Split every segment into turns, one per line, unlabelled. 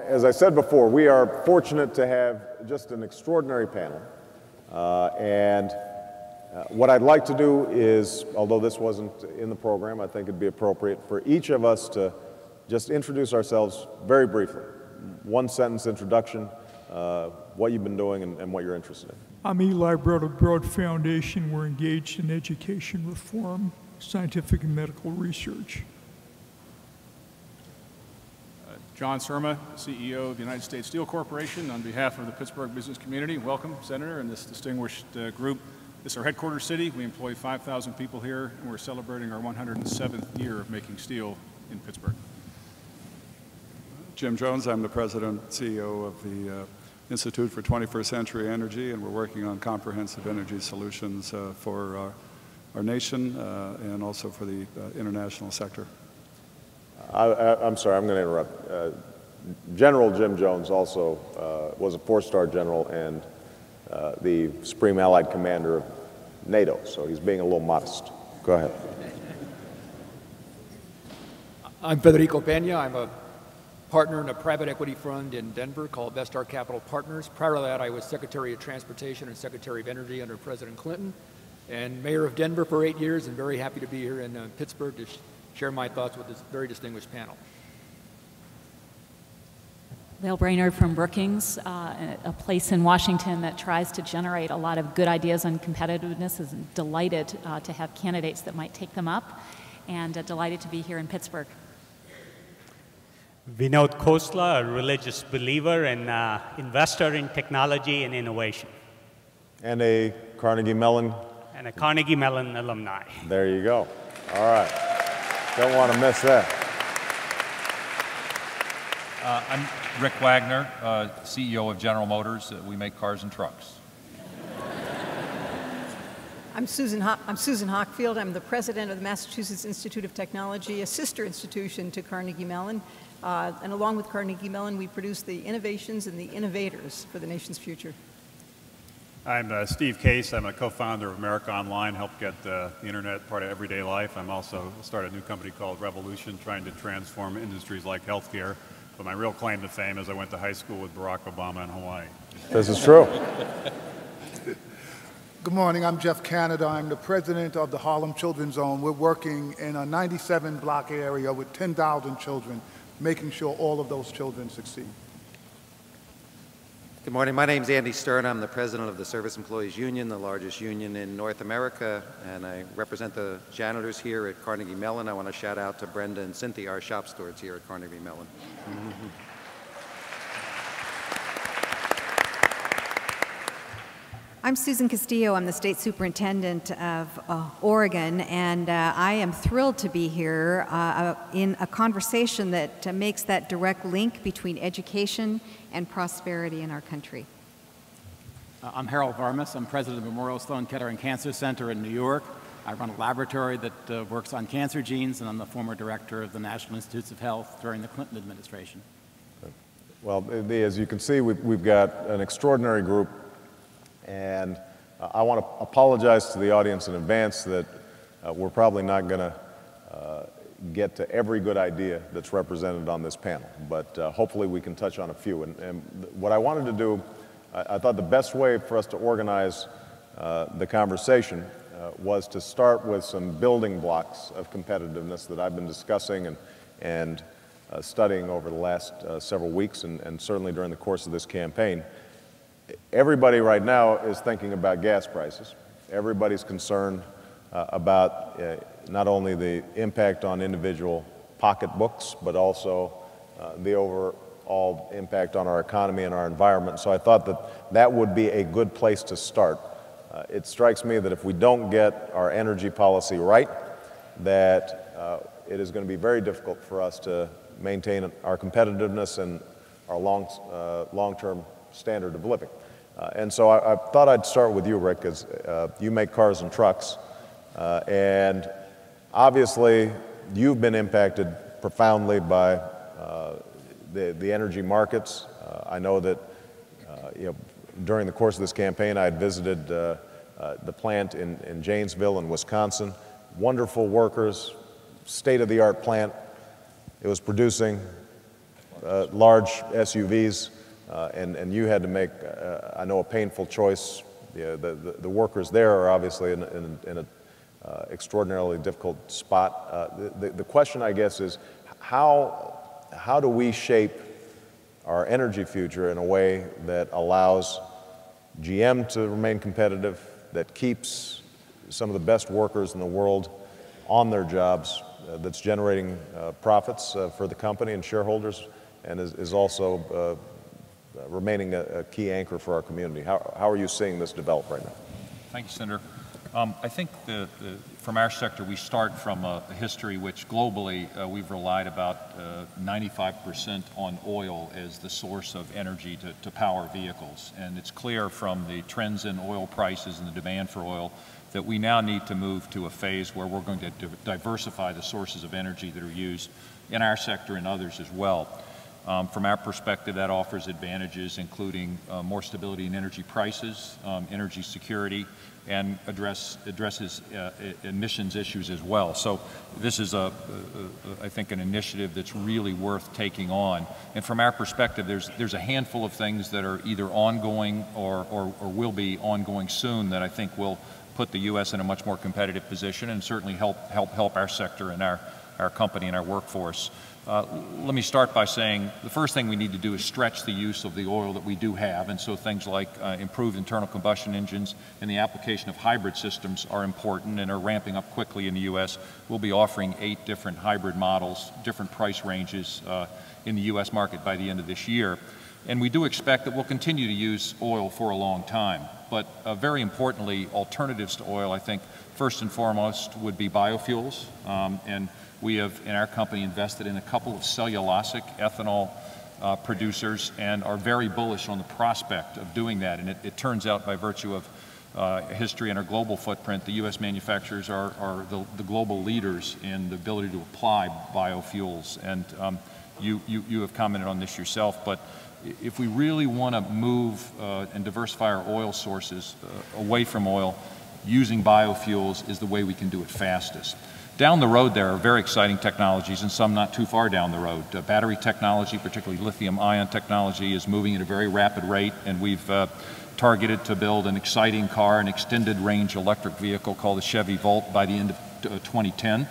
As I said before, we are fortunate to have just an extraordinary panel. What I'd like to do is, although this wasn't in the program, I think it'd be appropriate for each of us to just introduce ourselves very briefly. One sentence introduction, what you've been doing and what you're interested in.
I'm Eli Broad of Broad Foundation. We're engaged in education reform, scientific and medical research.
John Surma, CEO of the United States Steel Corporation. On behalf of the Pittsburgh business community, welcome, Senator, and this distinguished group. This is our headquarters city. We employ 5,000 people here, and we're celebrating our 107th year of making steel in Pittsburgh.
Jim Jones, I'm the President and CEO of the Institute for 21st Century Energy, and we're working on comprehensive energy solutions for our nation and also for the international sector.
I'm sorry, I'm going to interrupt. General Jim Jones also was a four-star general and the Supreme Allied Commander of NATO, so he's being a little modest. Go ahead.
I'm Federico Peña. I'm a partner in a private equity fund in Denver called Vestar Capital Partners. Prior to that, I was Secretary of Transportation and Secretary of Energy under President Clinton, and Mayor of Denver for 8 years, and very happy to be here in Pittsburgh to share my thoughts with this very distinguished panel.
Lael Brainard from Brookings, a place in Washington that tries to generate a lot of good ideas on competitiveness. Is delighted to have candidates that might take them up, and delighted to be here in Pittsburgh.
Vinod Khosla, a religious believer and investor in technology and innovation.
And a Carnegie Mellon.
And a Carnegie Mellon alumni.
There you go. All right. Don't want to miss that.
I'm Rick Wagoner, CEO of General Motors. We make cars and trucks.
I'm Susan Hockfield. I'm the president of the Massachusetts Institute of Technology, a sister institution to Carnegie Mellon. And along with Carnegie Mellon, we produce the innovations and the innovators for the nation's future.
I'm Steve Case. I'm a co-founder of America Online, helped get the internet part of everyday life. I'm also started a new company called Revolution, trying to transform industries like healthcare. But my real claim to fame is I went to high school with Barack Obama in Hawaii.
This is true.
Good morning, I'm Geoffrey Canada. I'm the president of the Harlem Children's Zone. We're working in a 97-block area with 10,000 children, making sure all of those children succeed.
Good morning, my name's Andy Stern. I'm the president of the Service Employees Union, the largest union in North America, and I represent the janitors here at Carnegie Mellon. I want to shout out to Brenda and Cynthia, our shop stewards here at Carnegie Mellon.
I'm Susan Castillo. I'm the state superintendent of Oregon, and I am thrilled to be here in a conversation that makes that direct link between education and prosperity in our country.
I'm Harold Varmus. I'm president of the Memorial Sloan-Kettering Cancer Center in New York. I run a laboratory that works on cancer genes, and I'm the former director of the National Institutes of Health during the Clinton administration.
Well, as you can see, we've got an extraordinary group. And I want to apologize to the audience in advance that we're probably not going to get to every good idea that's represented on this panel, but hopefully we can touch on a few. And what I wanted to do, I thought the best way for us to organize the conversation was to start with some building blocks of competitiveness that I've been discussing and studying over the last several weeks and certainly during the course of this campaign. Everybody right now is thinking about gas prices. Everybody's concerned about not only the impact on individual pocketbooks, but also the overall impact on our economy and our environment. So I thought that that would be a good place to start. It strikes me that if we don't get our energy policy right, that it is going to be very difficult for us to maintain our competitiveness and our long-term standard of living. And so I thought I'd start with you, Rick, because you make cars and trucks. And obviously, you've been impacted profoundly by the energy markets. I know that during the course of this campaign, I had visited the plant in Janesville in Wisconsin. Wonderful workers, state-of-the-art plant. It was producing large SUVs, and you had to make, I know, a painful choice. The workers there are obviously in an extraordinarily difficult spot. The question, I guess, is how do we shape our energy future in a way that allows GM to remain competitive, that keeps some of the best workers in the world on their jobs, that's generating profits for the company and shareholders, and is also remaining a key anchor for our community? How are you seeing this develop right now?
Thank you, Senator. I think from our sector, we start from a history which globally we've relied about 95% on oil as the source of energy to power vehicles. And it's clear from the trends in oil prices and the demand for oil that we now need to move to a phase where we're going to diversify the sources of energy that are used in our sector and others as well. From our perspective, that offers advantages including more stability in energy prices, energy security, and addresses emissions issues as well. So this is, I think, an initiative that's really worth taking on. And from our perspective, there's a handful of things that are either ongoing or will be ongoing soon that I think will put the U.S. in a much more competitive position and certainly help our sector and our company and our workforce. Let me start by saying the first thing we need to do is stretch the use of the oil that we do have, and so things like improved internal combustion engines and the application of hybrid systems are important and are ramping up quickly in the U.S. We'll be offering 8 different hybrid models, different price ranges in the U.S. market by the end of this year. And we do expect that we'll continue to use oil for a long time. But very importantly, alternatives to oil, I think, first and foremost would be biofuels. And we have, in our company, invested in a couple of cellulosic ethanol producers and are very bullish on the prospect of doing that. And it turns out, by virtue of history and our global footprint, the U.S. manufacturers are the global leaders in the ability to apply biofuels. And you have commented on this yourself, but if we really want to move and diversify our oil sources away from oil, using biofuels is the way we can do it fastest. Down the road, there are very exciting technologies, and some not too far down the road. Battery technology, particularly lithium-ion technology, is moving at a very rapid rate, and we've targeted to build an exciting car, an extended-range electric vehicle called the Chevy Volt by the end of 2010.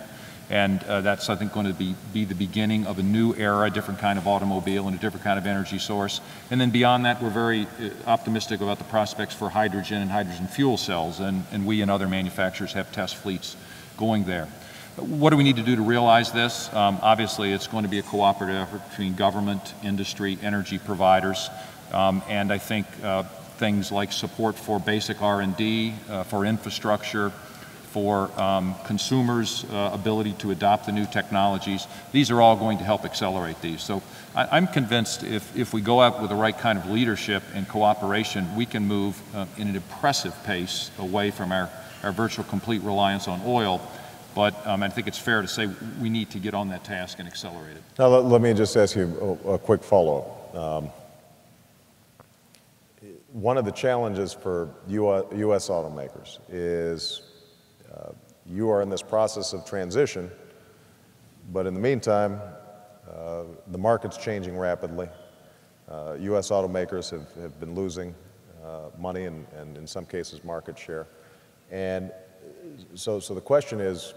And that's, I think, going to be the beginning of a new era, a different kind of automobile and a different kind of energy source. And then beyond that, we're very optimistic about the prospects for hydrogen and hydrogen fuel cells, and we and other manufacturers have test fleets going there. What do we need to do to realize this? Obviously, it's going to be a cooperative effort between government, industry, energy providers, and I think things like support for basic R&D, for infrastructure, for consumers' ability to adopt the new technologies. These are all going to help accelerate these. So I'm convinced if we go out with the right kind of leadership and cooperation, we can move in an impressive pace away from our virtual complete reliance on oil. But I think it's fair to say we need to get on that task and accelerate it.
Now, let me just ask you a quick follow-up. One of the challenges for U.S. automakers is you are in this process of transition, but in the meantime, the market's changing rapidly. U.S. automakers have been losing money and in some cases market share. And so the question is,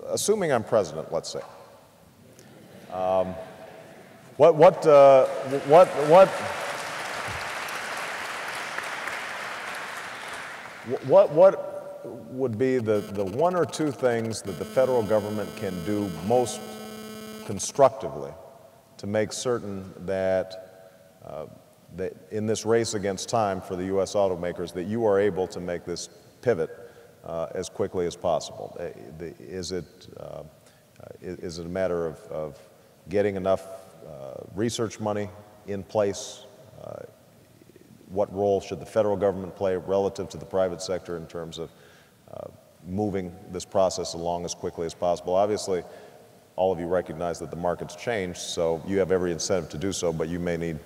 assuming I'm president, let's say, what would be the 1 or 2 things that the federal government can do most constructively to make certain that that in this race against time for the U.S. automakers, that you are able to make this pivot as quickly as possible? Is it a matter of getting enough research money in place? What role should the federal government play relative to the private sector in terms of moving this process along as quickly as possible? Obviously, all of you recognize that the market's changed, so you have every incentive to do so, but you may need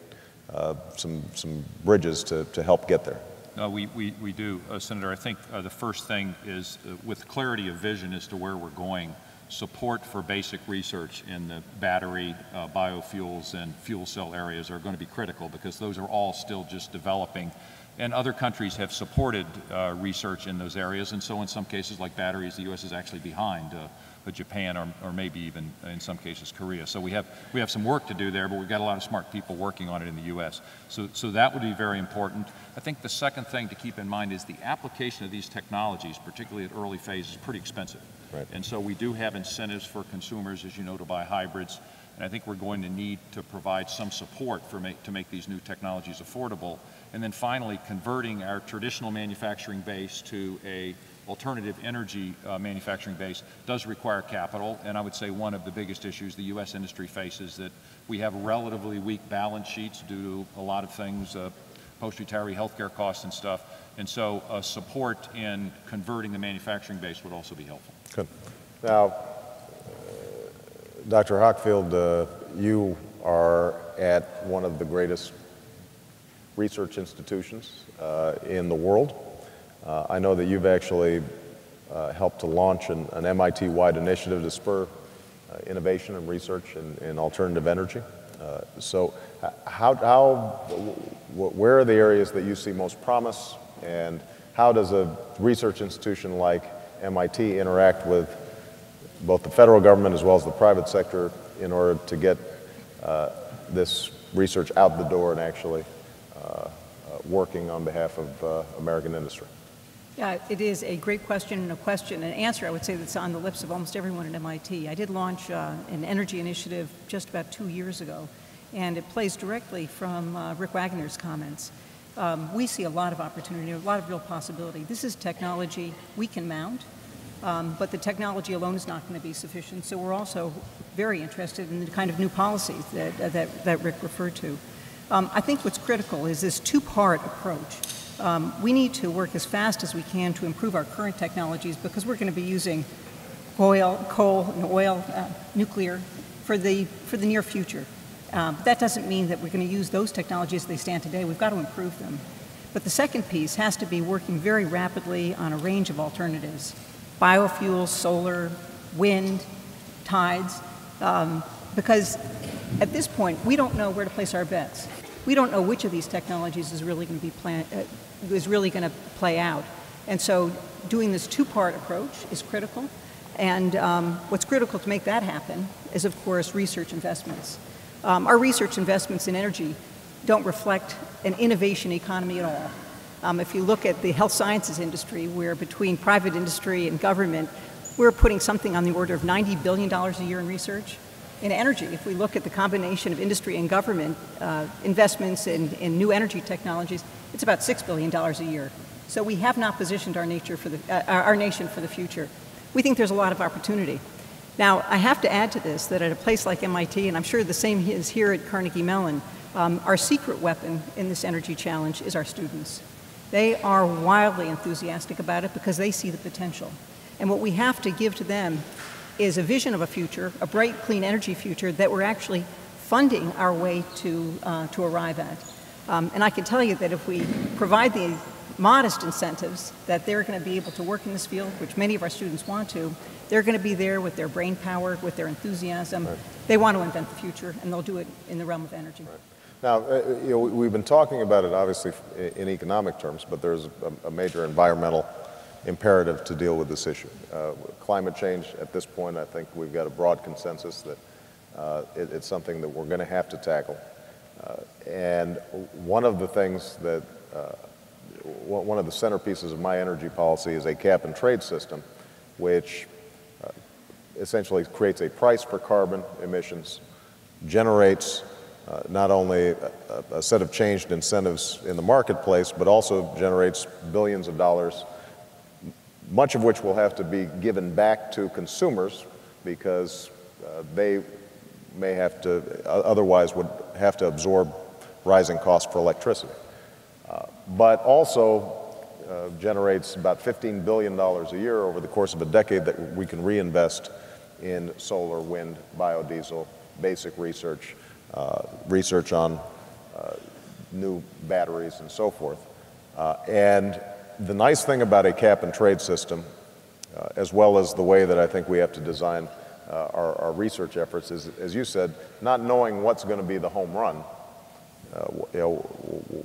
some bridges to help get there.
No, we do, Senator. I think the first thing is with clarity of vision as to where we're going. support for basic research in the battery, biofuels, and fuel cell areas are going to be critical, because those are all still just developing. And other countries have supported research in those areas, and so in some cases, like batteries, the U.S. is actually behind Japan, or maybe even in some cases Korea. So we have some work to do there, but we've got a lot of smart people working on it in the U.S. So that would be very important. I think the second thing to keep in mind is the application of these technologies, particularly at early phase, is pretty expensive. Right. And so we do have incentives for consumers, as you know, to buy hybrids. And I think we're going to need to provide some support to make these new technologies affordable. And then finally, converting our traditional manufacturing base to a alternative energy manufacturing base does require capital. And I would say one of the biggest issues the U.S. industry faces, that we have relatively weak balance sheets due to a lot of things, post-retiree healthcare costs and stuff. And so support in converting the manufacturing base would also be helpful.
Good. Now, Dr. Hockfield, you are at one of the greatest research institutions in the world. I know that you've actually helped to launch an MIT-wide initiative to spur innovation and research in alternative energy. So where are the areas that you see most promise, and how does a research institution like MIT interact with both the federal government as well as the private sector in order to get this research out the door and actually working on behalf of American industry?
Yeah, it is a great question, and an answer I would say that's on the lips of almost everyone at MIT. I did launch an energy initiative just about 2 years ago, and it plays directly from Rick Wagoner's comments. We see a lot of opportunity, a lot of real possibility. This is technology we can mount, but the technology alone is not going to be sufficient. So we're also very interested in the kind of new policies that Rick referred to. I think what's critical is this two-part approach. We need to work as fast as we can to improve our current technologies, because we're going to be using oil, coal, and oil, nuclear for the near future. But that doesn't mean that we're going to use those technologies as they stand today. We've got to improve them. But the second piece has to be working very rapidly on a range of alternatives: biofuels, solar, wind, tides, because at this point we don't know where to place our bets. We don't know which of these technologies is really going to play out. And so doing this two-part approach is critical. And what's critical to make that happen is, of course, research investments. Our research investments in energy don't reflect an innovation economy at all. If you look at the health sciences industry, where between private industry and government, we're putting something on the order of $90 billion a year in research. In energy, if we look at the combination of industry and government investments in new energy technologies, it's about $6 billion a year. So we have not positioned our nation for the future. We think there's a lot of opportunity. Now, I have to add to this that at a place like MIT, and I'm sure the same is here at Carnegie Mellon, our secret weapon in this energy challenge is our students. They are wildly enthusiastic about it because they see the potential. And what we have to give to them is a vision of a future, a bright, clean energy future that we're actually funding our way to arrive at. And I can tell you that if we provide the modest incentives that they're going to be able to work in this field, which many of our students want to, they're going to be there with their brain power, with their enthusiasm. Right. They want to invent the future, and they'll do it in the realm of energy. Right.
Now, we've been talking about it obviously in economic terms, but there's a major environmental imperative to deal with this issue. Climate change, at this point, I think we've got a broad consensus that it's something that we're going to have to tackle. And one of the things that, one of the centerpieces of my energy policy is a cap and trade system, which essentially creates a price for carbon emissions, generates not only a set of changed incentives in the marketplace, but also generates billions of dollars, much of which will have to be given back to consumers because they may have to, otherwise would have to absorb rising costs for electricity. But also generates about $15 billion a year over the course of a decade that we can reinvest in solar, wind, biodiesel, basic research, research on new batteries and so forth. And the nice thing about a cap and trade system, as well as the way that I think we have to design our research efforts is, as you said, not knowing what's going to be the home run,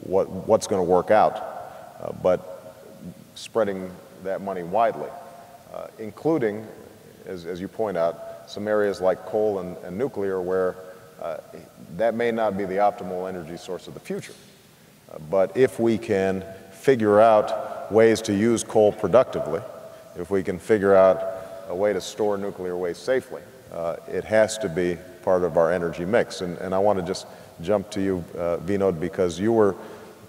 what's going to work out, but spreading that money widely, including, as you point out, some areas like coal and nuclear where that may not be the optimal energy source of the future. But if we can figure out ways to use coal productively, if we can figure out a way to store nuclear waste safely, it has to be part of our energy mix. And I want to just jump to you, Vinod, because you were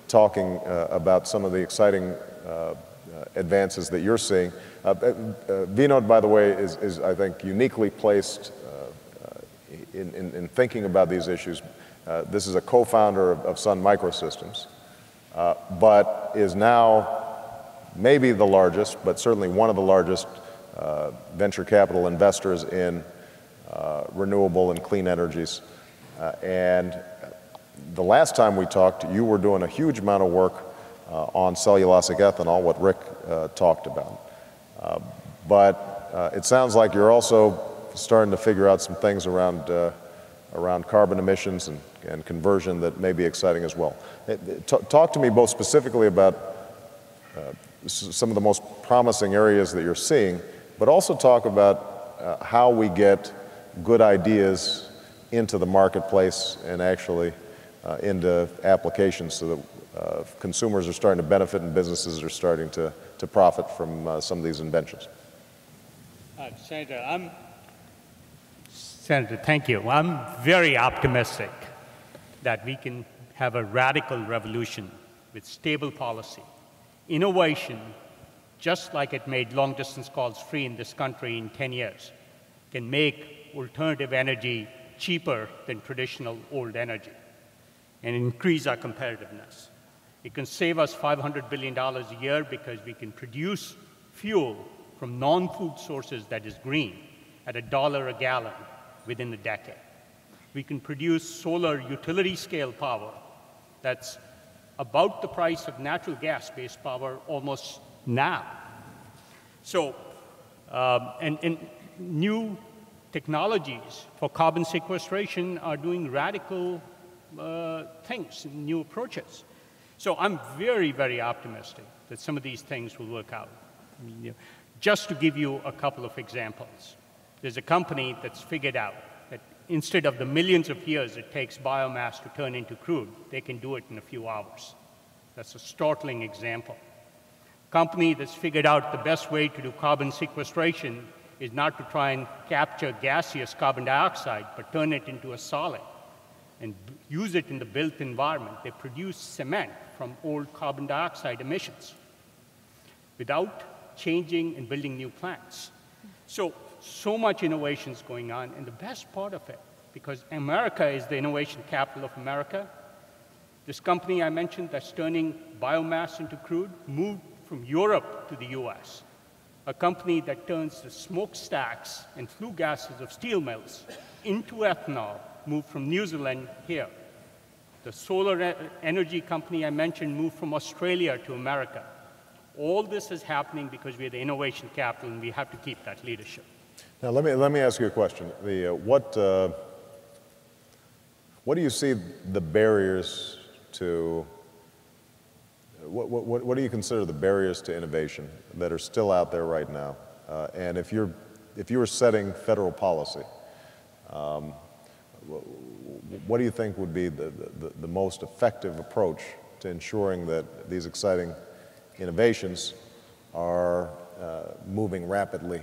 talking about some of the exciting advances that you're seeing. Vinod, by the way, is I think, uniquely placed in thinking about these issues. This is a co-founder of Sun Microsystems, but is now maybe the largest, but certainly one of the largest venture capital investors in renewable and clean energies. And the last time we talked, you were doing a huge amount of work on cellulosic ethanol, what Rick talked about. But it sounds like you're also starting to figure out some things around carbon emissions and conversion that may be exciting as well. Talk to me both specifically about some of the most promising areas that you're seeing, but also talk about how we get good ideas into the marketplace and actually into applications so that consumers are starting to benefit and businesses are starting to profit from some of these inventions.
Senator, thank you. I'm very optimistic that we can have a radical revolution with stable policy. Innovation, just like it made long-distance calls free in this country in 10 years, can make alternative energy cheaper than traditional old energy and increase our competitiveness. It can save us $500 billion a year because we can produce fuel from non-food sources that is green at $1 a gallon within a decade. We can produce solar utility-scale power that's about the price of natural gas-based power almost now. So, and new technologies for carbon sequestration are doing radical things, new approaches. So I'm very, very optimistic that some of these things will work out. I mean, just to give you a couple of examples, there's a company that's figured out that instead of the millions of years it takes biomass to turn into crude, they can do it in a few hours. That's a startling example. A company that's figured out the best way to do carbon sequestration is not to try and capture gaseous carbon dioxide, but turn it into a solid and use it in the built environment. They produce cement from old carbon dioxide emissions without changing and building new plants. So much innovation is going on, and the best part of it, because America is the innovation capital of America, this company I mentioned that's turning biomass into crude moved from Europe to the US. A company that turns the smokestacks and flue gases of steel mills into ethanol moved from New Zealand here. The solar energy company I mentioned moved from Australia to America. All this is happening because we're the innovation capital, and we have to keep that leadership.
Now, let me ask you a question. What do you see the barriers to, what do you consider the barriers to innovation that are still out there right now? And if you were setting federal policy, what do you think would be the most effective approach to ensuring that these exciting innovations are moving rapidly?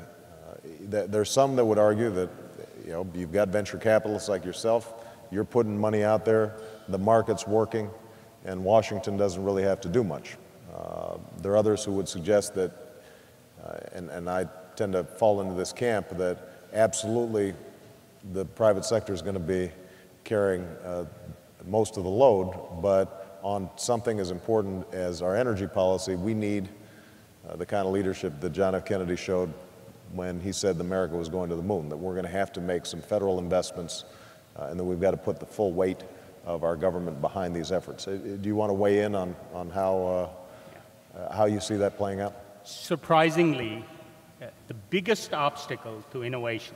There's some that would argue that, you've got venture capitalists like yourself, you're putting money out there, the market's working, and Washington doesn't really have to do much. There are others who would suggest that, and I tend to fall into this camp, that absolutely the private sector is going to be carrying most of the load, but on something as important as our energy policy, we need the kind of leadership that John F. Kennedy showed when he said America was going to the moon, that we're going to have to make some federal investments and that we've got to put the full weight of our government behind these efforts. Do you want to weigh in on how you see that playing out?
Surprisingly, the biggest obstacle to innovation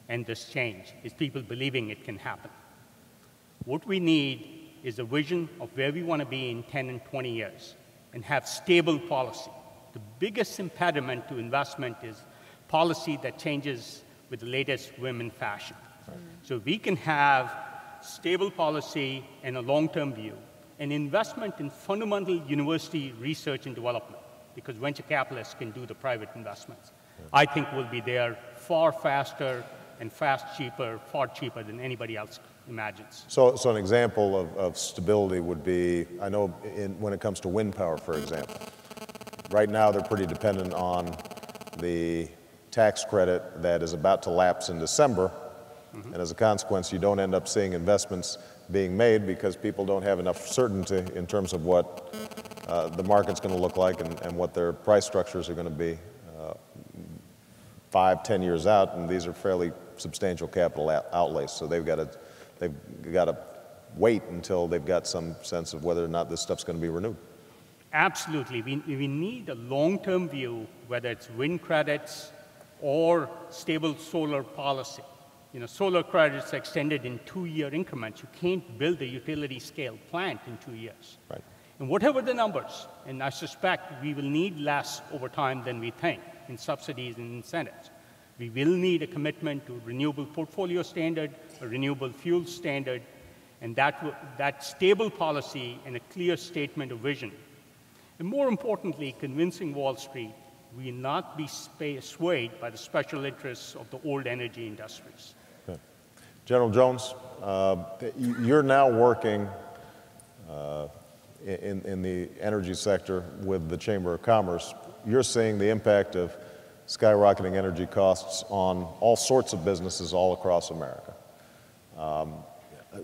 and this change, is people believing it can happen. What we need is a vision of where we want to be in 10 and 20 years and have stable policy. The biggest impediment to investment is policy that changes with the latest whim and fashion. So we can have stable policy and a long-term view, and investment in fundamental university research and development, because venture capitalists can do the private investments. I think we'll be there far faster and far cheaper than anybody else imagines.
So an example of stability would be, I know when it comes to wind power, for example, right now they're pretty dependent on the tax credit that is about to lapse in December, and as a consequence, you don't end up seeing investments being made because people don't have enough certainty in terms of what the market's going to look like and what their price structures are going to be 5, 10 years out, and these are fairly substantial capital outlays. So they've got to wait until they've got some sense of whether or not this stuff's going to be renewed.
Absolutely. We need a long-term view, whether it's wind credits or stable solar policy. You know, solar credits are extended in 2-year increments. You can't build a utility-scale plant in 2 years.
Right.
And whatever the numbers, and I suspect we will need less over time than we think in subsidies and incentives. We will need a commitment to renewable portfolio standard, a renewable fuel standard, and that stable policy and a clear statement of vision. And more importantly, convincing Wall Street we will not be swayed by the special interests of the old energy industries.
Okay. General Jones, you're now working in the energy sector with the Chamber of Commerce. You're seeing the impact of skyrocketing energy costs on all sorts of businesses all across America.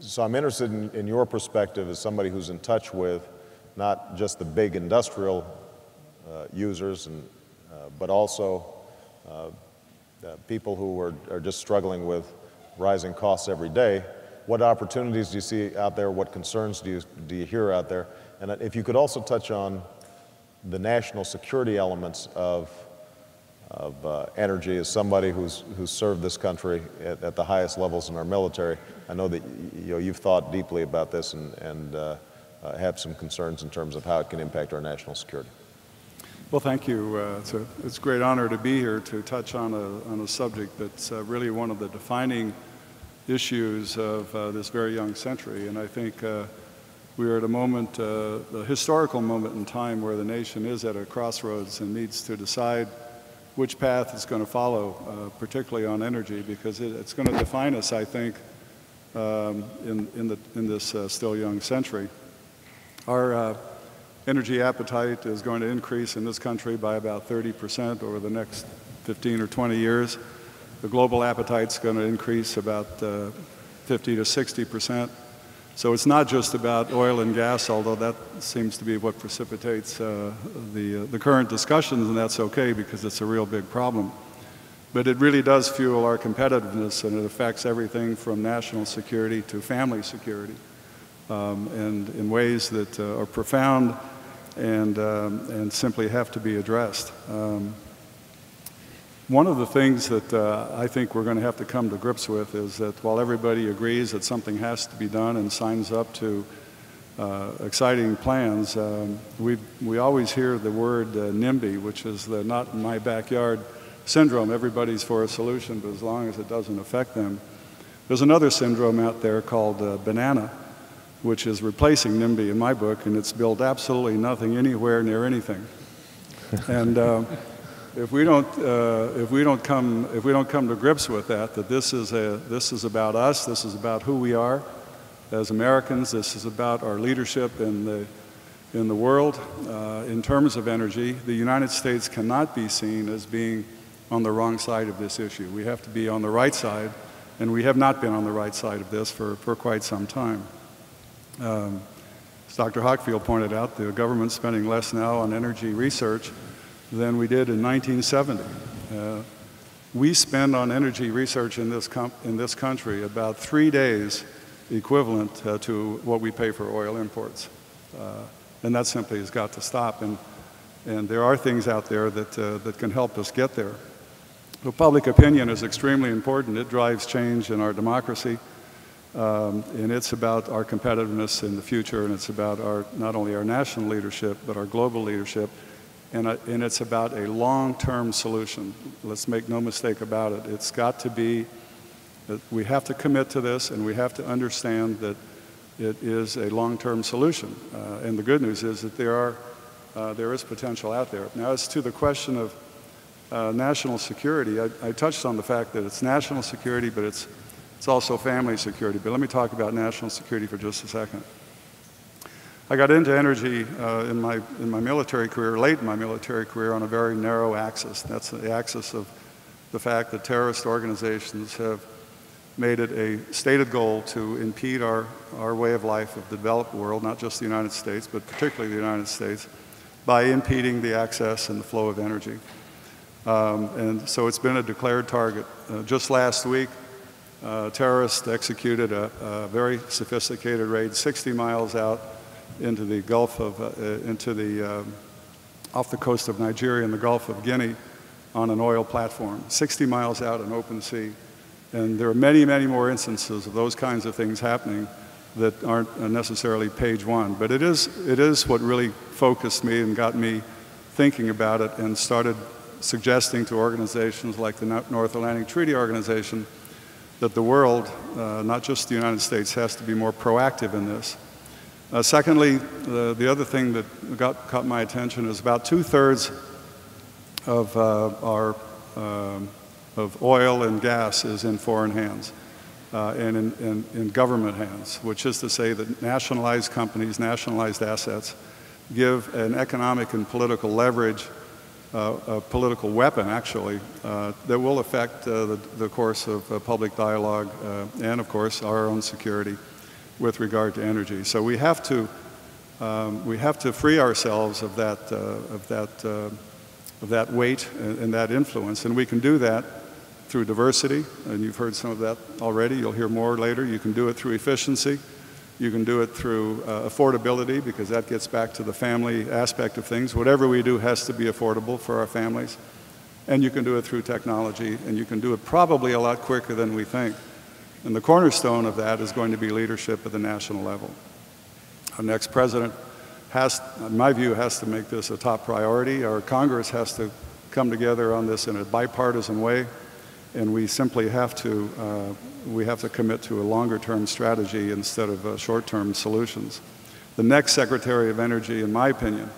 So I'm interested in your perspective as somebody who's in touch with not just the big industrial users, but also people who are just struggling with rising costs every day. What opportunities do you see out there? What concerns do you hear out there? And if you could also touch on the national security elements of energy, as somebody who's served this country at the highest levels in our military, I know that you've thought deeply about this and have some concerns in terms of how it can impact our national security.
Well, thank you. It's a great honor to be here to touch on a subject that's really one of the defining issues of this very young century. And I think we are at a moment, a historical moment in time where the nation is at a crossroads and needs to decide which path it's going to follow, particularly on energy, because it's going to define us, I think, in this still young century. Our energy appetite is going to increase in this country by about 30% over the next 15 or 20 years. The global appetite's going to increase about 50 to 60%. So it's not just about oil and gas, although that seems to be what precipitates the current discussions, and that's okay because it's a real big problem. But it really does fuel our competitiveness, and it affects everything from national security to family security, and in ways that are profound and simply have to be addressed. One of the things that I think we're going to have to come to grips with is that while everybody agrees that something has to be done and signs up to exciting plans, we always hear the word NIMBY, which is the not in my backyard syndrome. Everybody's for a solution, but as long as it doesn't affect them. There's another syndrome out there called banana, which is replacing NIMBY in my book, and it's built absolutely nothing anywhere near anything. And if we don't come to grips with that this is about us, this is about who we are as Americans, this is about our leadership in the world in terms of energy. The United States cannot be seen as being on the wrong side of this issue. We have to be on the right side, and we have not been on the right side of this for quite some time. As Dr. Hockfield pointed out, the government's spending less now on energy research than we did in 1970. We spend on energy research in this country about 3 days equivalent to what we pay for oil imports. And that simply has got to stop. And there are things out there that can help us get there. Well, public opinion is extremely important. It drives change in our democracy, and it's about our competitiveness in the future, and it's about not only our national leadership, but our global leadership, and it's about a long-term solution. Let's make no mistake about it. It's got to be, we have to commit to this, and we have to understand that it is a long-term solution. And the good news is that there is potential out there. Now, as to the question of national security, I touched on the fact that it's national security, but it's also family security. But let me talk about national security for just a second. I got into energy in my military career, late in my military career, on a very narrow axis. That's the axis of the fact that terrorist organizations have made it a stated goal to impede our way of life of the developed world, not just the United States, but particularly the United States, by impeding the access and the flow of energy. And so it's been a declared target. Just last week, terrorists executed a very sophisticated raid 60 miles out into the Gulf of, off the coast of Nigeria in the Gulf of Guinea on an oil platform, 60 miles out in open sea. And there are many, many more instances of those kinds of things happening that aren't necessarily page one. But it is what really focused me and got me thinking about it and started suggesting to organizations like the North Atlantic Treaty Organization that the world, not just the United States, has to be more proactive in this. Secondly, the other thing that caught my attention is about 2/3 of of oil and gas is in foreign hands and in government hands, which is to say that nationalized companies, nationalized assets, give an economic and political leverage, a political weapon, actually, that will affect the course of public dialogue and, of course, our own security with regard to energy. So we have to free ourselves of that weight and that influence, and we can do that through diversity, and you've heard some of that already. You'll hear more later. You can do it through efficiency. You can do it through affordability, because that gets back to the family aspect of things. Whatever we do has to be affordable for our families. And you can do it through technology, and you can do it probably a lot quicker than we think. And the cornerstone of that is going to be leadership at the national level. Our next president has, in my view, has to make this a top priority. Our Congress has to come together on this in a bipartisan way, and we simply have to commit to a longer-term strategy instead of short-term solutions. The next Secretary of Energy, in my opinion,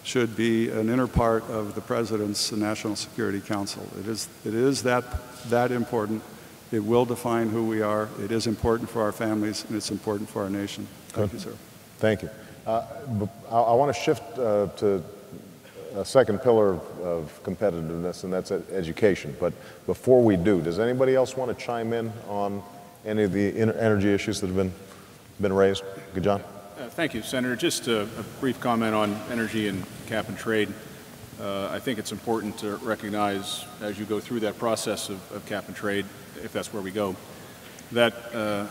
should be an inner part of the President's National Security Council. It is that important. It will define who we are. It is important for our families, and it's important for our nation. Thank you, sir.
Thank you. I want to shift to a second pillar of competitiveness, and that's education. But before we do, does anybody else want to chime in on any of the energy issues that have been raised? Good, John?
Thank you, Senator. Just a brief comment on energy and cap and trade. I think it's important to recognize, as you go through that process of cap and trade, if that's where we go, that a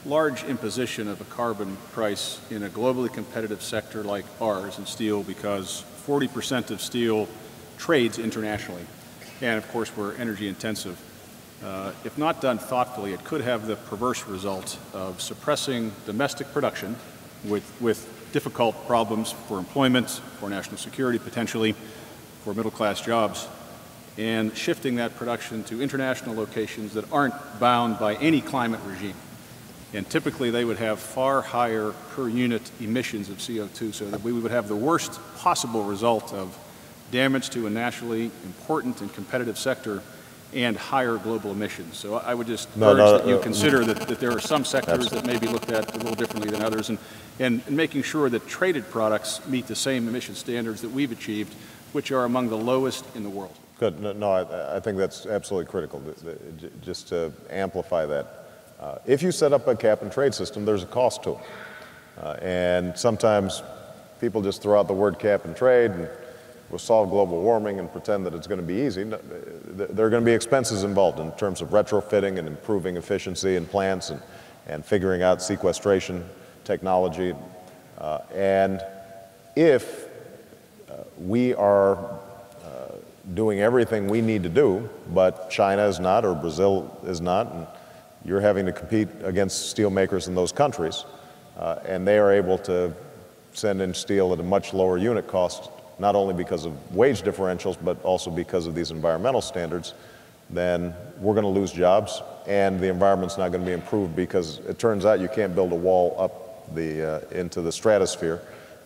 large imposition of a carbon price in a globally competitive sector like ours in steel, because 40% of steel trades internationally, and of course we're energy intensive. If not done thoughtfully, it could have the perverse result of suppressing domestic production with difficult problems for employment, for national security potentially, for middle-class jobs, and shifting that production to international locations that aren't bound by any climate regime. And typically they would have far higher per unit emissions of CO2, so that we would have the worst possible result of damage to a nationally important and competitive sector and higher global emissions. So I would just urge that you consider that there are some sectors that may be looked at a little differently than others, and making sure that traded products meet the same emission standards that we've achieved, which are among the lowest in the world.
Good. No, I think that's absolutely critical, just to amplify that. If you set up a cap and trade system, there's a cost to it. And sometimes people just throw out the word cap and trade and we'll solve global warming and pretend that it's going to be easy. There are going to be expenses involved in terms of retrofitting and improving efficiency in plants and figuring out sequestration technology. And if we are doing everything we need to do, but China is not, or Brazil is not, and you're having to compete against steel makers in those countries, and they are able to send in steel at a much lower unit cost, not only because of wage differentials, but also because of these environmental standards, then we're going to lose jobs, and the environment's not going to be improved, because it turns out you can't build a wall up into the stratosphere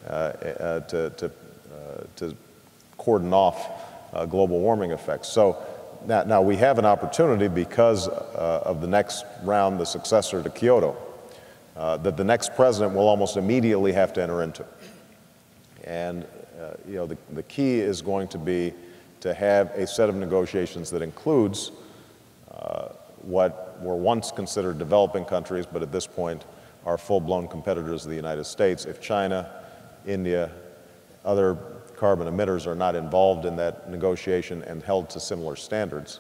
to cordon off global warming effects. So now we have an opportunity, because of the next round, the successor to Kyoto, that the next president will almost immediately have to enter into. And you know, the key is going to be to have a set of negotiations that includes what were once considered developing countries, but at this point are full-blown competitors of the United States. If China, India, other carbon emitters are not involved in that negotiation and held to similar standards,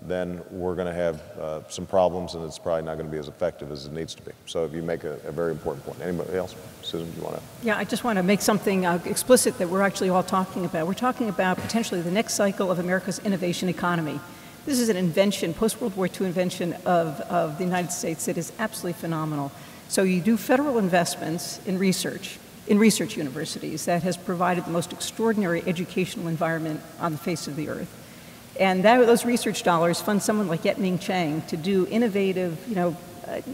then we're going to have some problems, and it's probably not going to be as effective as it needs to be. So you make a very important point. Anybody else? Susan, do you want to?
Yeah, I just want to make something explicit that we're actually all talking about. We're talking about potentially the next cycle of America's innovation economy. This is an invention, post-World War II invention of the United States that is absolutely phenomenal. So you do federal investments in research universities that has provided the most extraordinary educational environment on the face of the earth. And those research dollars fund someone like Yet-Ming Chang to do innovative,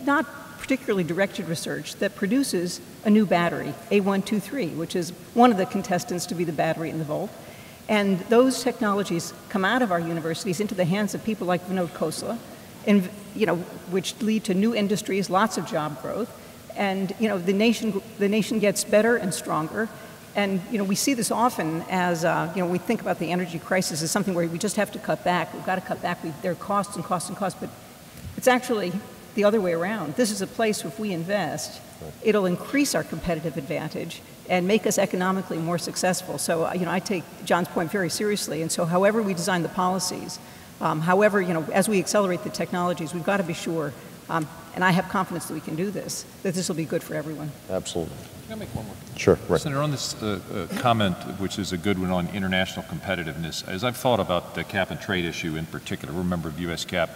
not particularly directed research that produces a new battery, A123, which is one of the contestants to be the battery in the Volt. And those technologies come out of our universities into the hands of people like Vinod Khosla, and, which lead to new industries, lots of job growth. And the nation gets better and stronger. And we see this often as we think about the energy crisis as something where we just have to cut back. We've got to cut back. There are costs and costs and costs, but it's actually the other way around. This is a place where if we invest, it'll increase our competitive advantage and make us economically more successful. So I take John's point very seriously. And so however we design the policies, however as we accelerate the technologies, we've got to be sure. And I have confidence that we can do this, that this will be good for everyone.
Absolutely.
Can I make one more?
Sure. Right.
Senator, on this comment, which is a good one on international competitiveness, as I've thought about the cap and trade issue in particular, we're a member of US CAP,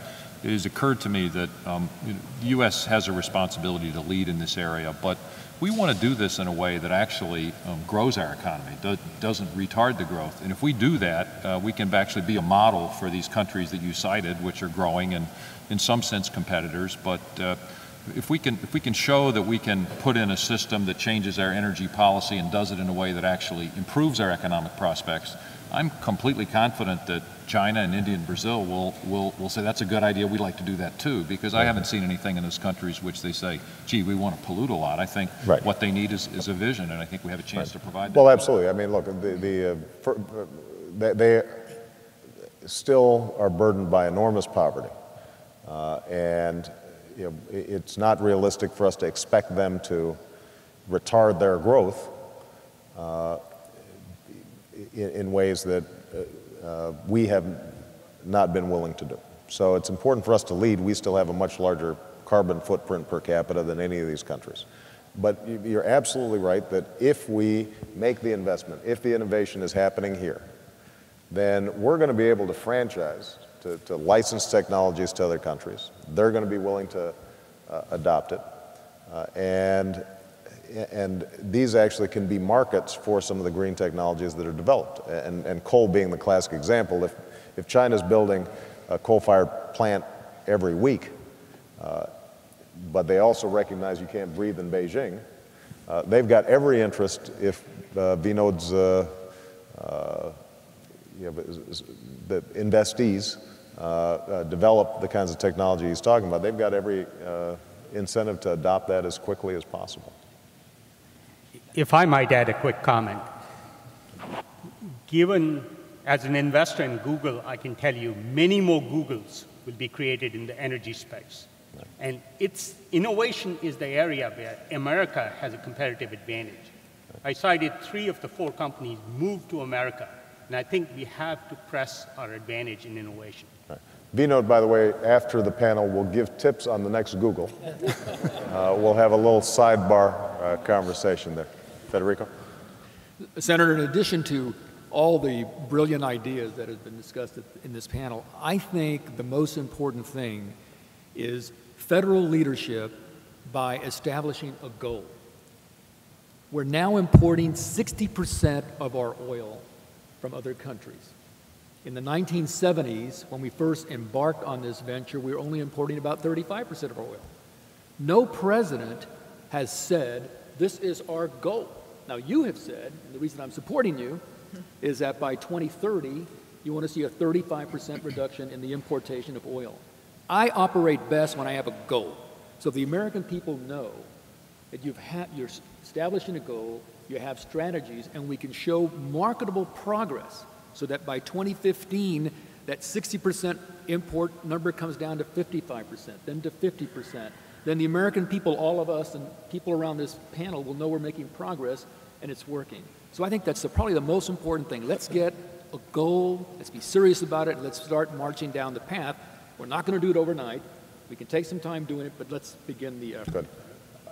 it has occurred to me that the U.S. has a responsibility to lead in this area, but we want to do this in a way that actually grows our economy, doesn't retard the growth. And if we do that, we can actually be a model for these countries that you cited, which are growing and in some sense competitors. But if we can show that we can put in a system that changes our energy policy and does it in a way that actually improves our economic prospects, I'm completely confident that China and India and Brazil will say that's a good idea, we'd like to do that too, because I haven't seen anything in those countries which they say, gee, we want to pollute a lot. I think what they need is a vision, and I think we have a chance to provide that.
Well, absolutely. I mean, look, they still are burdened by enormous poverty, and it's not realistic for us to expect them to retard their growth in ways that we have not been willing to do. So it's important for us to lead. We still have a much larger carbon footprint per capita than any of these countries. But you're absolutely right that if we make the investment, if the innovation is happening here, then we're going to be able to franchise, to license technologies to other countries. They're going to be willing to adopt it. And these actually can be markets for some of the green technologies that are developed. And coal being the classic example, if China's building a coal-fired plant every week, but they also recognize you can't breathe in Beijing, they've got every interest, if Vinod's the investees develop the kinds of technology he's talking about, they've got every incentive to adopt that as quickly as possible.
If I might add a quick comment, given as an investor in Google, I can tell you many more Googles will be created in the energy space. And innovation is the area where America has a competitive advantage. I cited 3 of the 4 companies moved to America, and I think we have to press our advantage in innovation.
Vinod, by the way, after the panel, will give tips on the next Google. We'll have a little sidebar conversation there. Federico?
Senator, in addition to all the brilliant ideas that have been discussed in this panel, I think the most important thing is federal leadership by establishing a goal. We're now importing 60% of our oil from other countries. In the 1970s, when we first embarked on this venture, we were only importing about 35% of our oil. No president has said, this is our goal. Now, you have said, and the reason I'm supporting you, is that by 2030, you want to see a 35% reduction in the importation of oil. I operate best when I have a goal. So the American people know that you're establishing a goal, you have strategies, and we can show marketable progress so that by 2015, that 60% import number comes down to 55%, then to 50%. Then the American people, all of us and people around this panel will know we're making progress and it's working. So I think that's probably the most important thing. Let's get a goal, let's be serious about it, and let's start marching down the path. We're not going to do it overnight. We can take some time doing it, but let's begin the effort.
Good.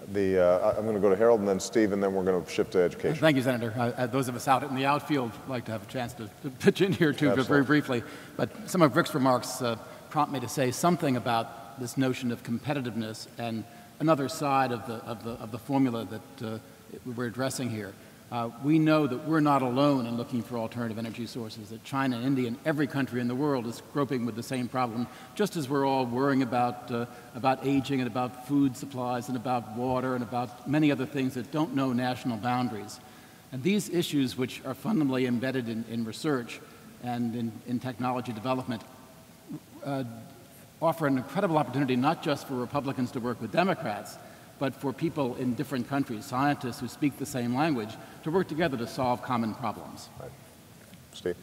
I'm going to go to Harold and then Steve, and then we're going to shift to education.
Thank you, Senator. Those of us out in the outfield would like to have a chance to pitch in here, too, just very briefly. But some of Rick's remarks prompt me to say something about this notion of competitiveness and another side of the formula that we're addressing here. We know that we're not alone in looking for alternative energy sources, that China, India, and every country in the world is groping with the same problem, just as we're all worrying about aging and about food supplies and about water and about many other things that don't know national boundaries. And these issues, which are fundamentally embedded in research and in technology development, offer an incredible opportunity not just for Republicans to work with Democrats, but for people in different countries, scientists who speak the same language, to work together to solve common problems.
Right. Steve?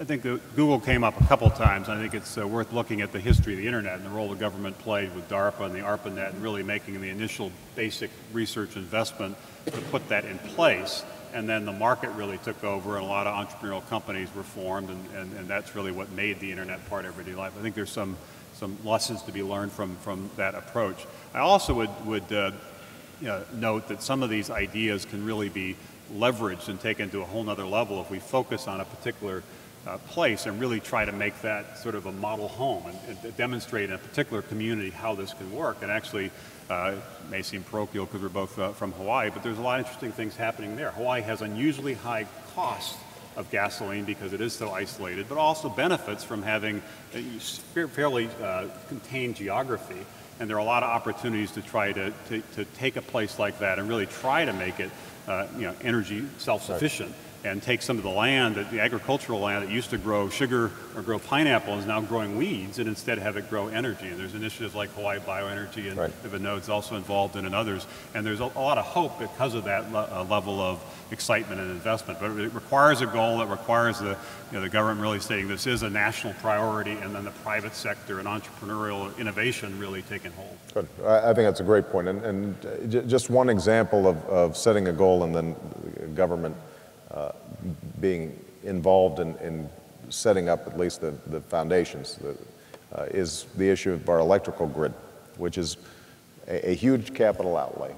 I think Google came up a couple times. I think it's worth looking at the history of the internet and the role the government played with DARPA and the ARPANET and really making the initial basic research investment to put that in place. And then the market really took over and a lot of entrepreneurial companies were formed, and that's really what made the internet part of everyday life. I think there's some lessons to be learned from that approach. I also would note that some of these ideas can really be leveraged and taken to a whole nother level if we focus on a particular place and really try to make that sort of a model home and demonstrate in a particular community how this can work. And actually, it may seem parochial because we're both from Hawaii, but there's a lot of interesting things happening there. Hawaii has unusually high costs of gasoline because it is so isolated, but also benefits from having a fairly contained geography. And there are a lot of opportunities to try to take a place like that and really try to make it energy self-sufficient. Right. And take some of the land, the agricultural land that used to grow sugar or grow pineapple is now growing weeds, and instead have it grow energy. And there's initiatives like Hawaii Bioenergy and right. Vinod's also involved in, and others. And there's a lot of hope because of that level of excitement and investment. But it requires a goal. It requires the government really saying this is a national priority, and then the private sector and entrepreneurial innovation really taking hold.
Good. I think that's a great point. And just one example of setting a goal and then government being involved in setting up at least the foundations is the issue of our electrical grid, which is a huge capital outlay.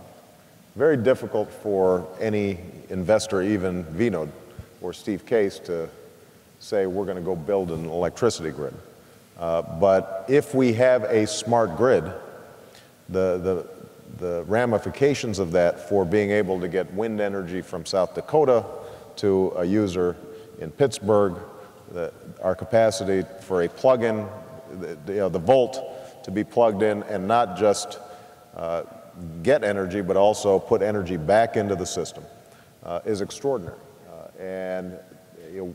Very difficult for any investor, even Vinod or Steve Case, to say we're going to go build an electricity grid. But if we have a smart grid, the ramifications of that for being able to get wind energy from South Dakota to a user in Pittsburgh, our capacity for a plug-in, the volt to be plugged in and not just get energy but also put energy back into the system is extraordinary. And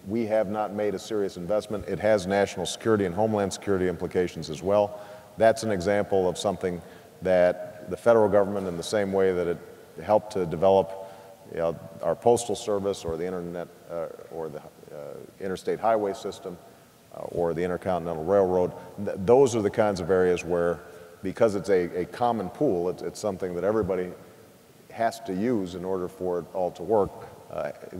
we have not made a serious investment. It has national security and homeland security implications as well. That's an example of something that the federal government, in the same way that it helped to develop our postal service or the internet or the interstate highway system or the intercontinental railroad, those are the kinds of areas where, because it's a common pool, it's something that everybody has to use in order for it all to work,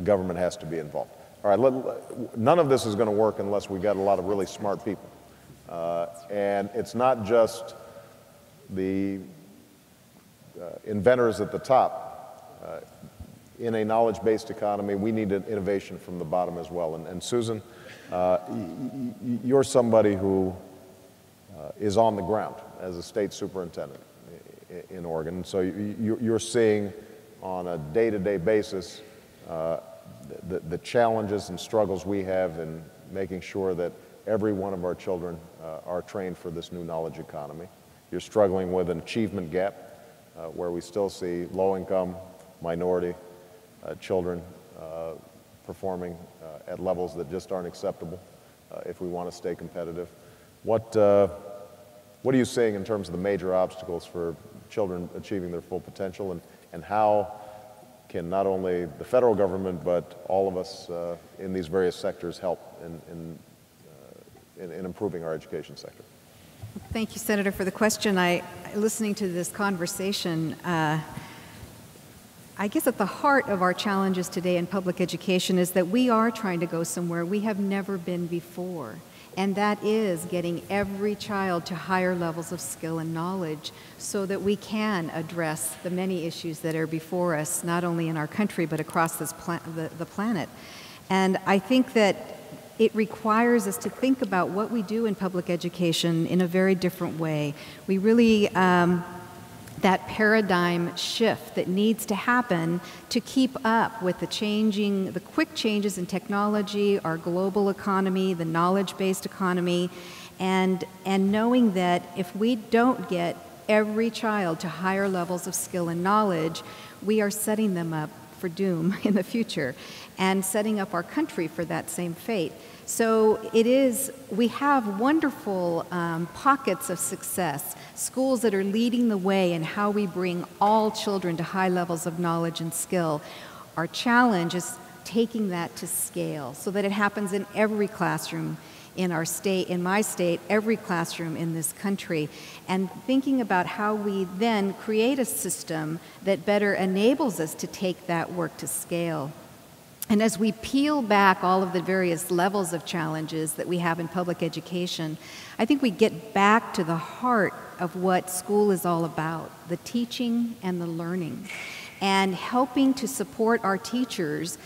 government has to be involved. All right, none of this is going to work unless we got a lot of really smart people. And it's not just the inventors at the top. in a knowledge-based economy, we need innovation from the bottom as well. And Susan, you're somebody who is on the ground as a state superintendent in Oregon. So you're seeing on a day-to-day basis the challenges and struggles we have in making sure that every one of our children are trained for this new knowledge economy. You're struggling with an achievement gap where we still see low-income, minority children performing at levels that just aren't acceptable if we want to stay competitive. What are you seeing in terms of the major obstacles for children achieving their full potential, and how can not only the federal government but all of us in these various sectors help in improving our education sector?
Thank you, Senator, for the question. Listening to this conversation, I guess at the heart of our challenges today in public education is that we are trying to go somewhere we have never been before, and that is getting every child to higher levels of skill and knowledge so that we can address the many issues that are before us, not only in our country but across this the planet. And I think that it requires us to think about what we do in public education in a very different way. We really that paradigm shift that needs to happen to keep up with the quick changes in technology, our global economy, the knowledge-based economy, and knowing that if we don't get every child to higher levels of skill and knowledge, we are setting them up for doom in the future and setting up our country for that same fate. So we have wonderful pockets of success, schools that are leading the way in how we bring all children to high levels of knowledge and skill. Our challenge is taking that to scale so that it happens in every classroom in our state, in my state, every classroom in this country, and thinking about how we then create a system that better enables us to take that work to scale. And as we peel back all of the various levels of challenges that we have in public education, I think we get back to the heart of what school is all about, the teaching and the learning, and helping to support our teachers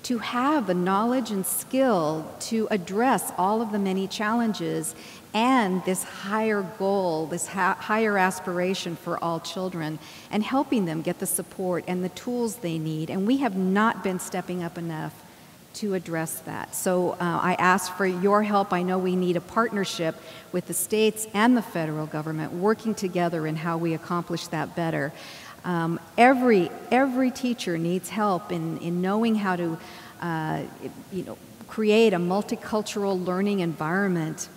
to have the knowledge and skill to address all of the many challenges and this higher goal, this higher aspiration for all children, and helping them get the support and the tools they need. And we have not been stepping up enough to address that. So I ask for your help. I know we need a partnership with the states and the federal government working together in how we accomplish that better. Every teacher needs help in knowing how to create a multicultural learning environment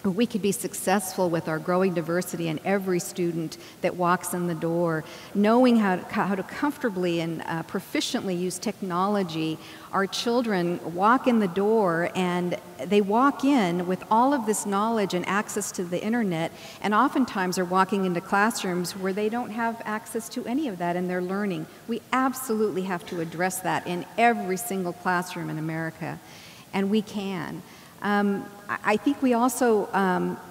where we could be successful with our growing diversity and every student that walks in the door, knowing how to comfortably and proficiently use technology. Our children walk in the door and they walk in with all of this knowledge and access to the internet, and oftentimes are walking into classrooms where they don't have access to any of that in their learning. We absolutely have to address that in every single classroom in America, and we can. I think we also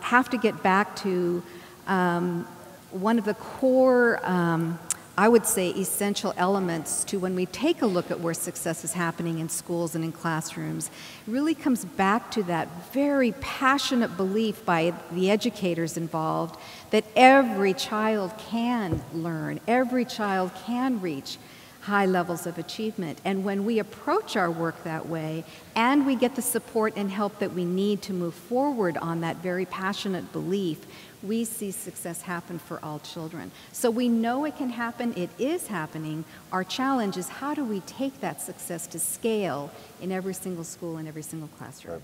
have to get back to one of the core, I would say, essential elements to when we take a look at where success is happening in schools and in classrooms. It really comes back to that very passionate belief by the educators involved that every child can learn, every child can reach high levels of achievement. And when we approach our work that way, and we get the support and help that we need to move forward on that very passionate belief, we see success happen for all children. So we know it can happen, it is happening. Our challenge is how do we take that success to scale in every single school and every single classroom.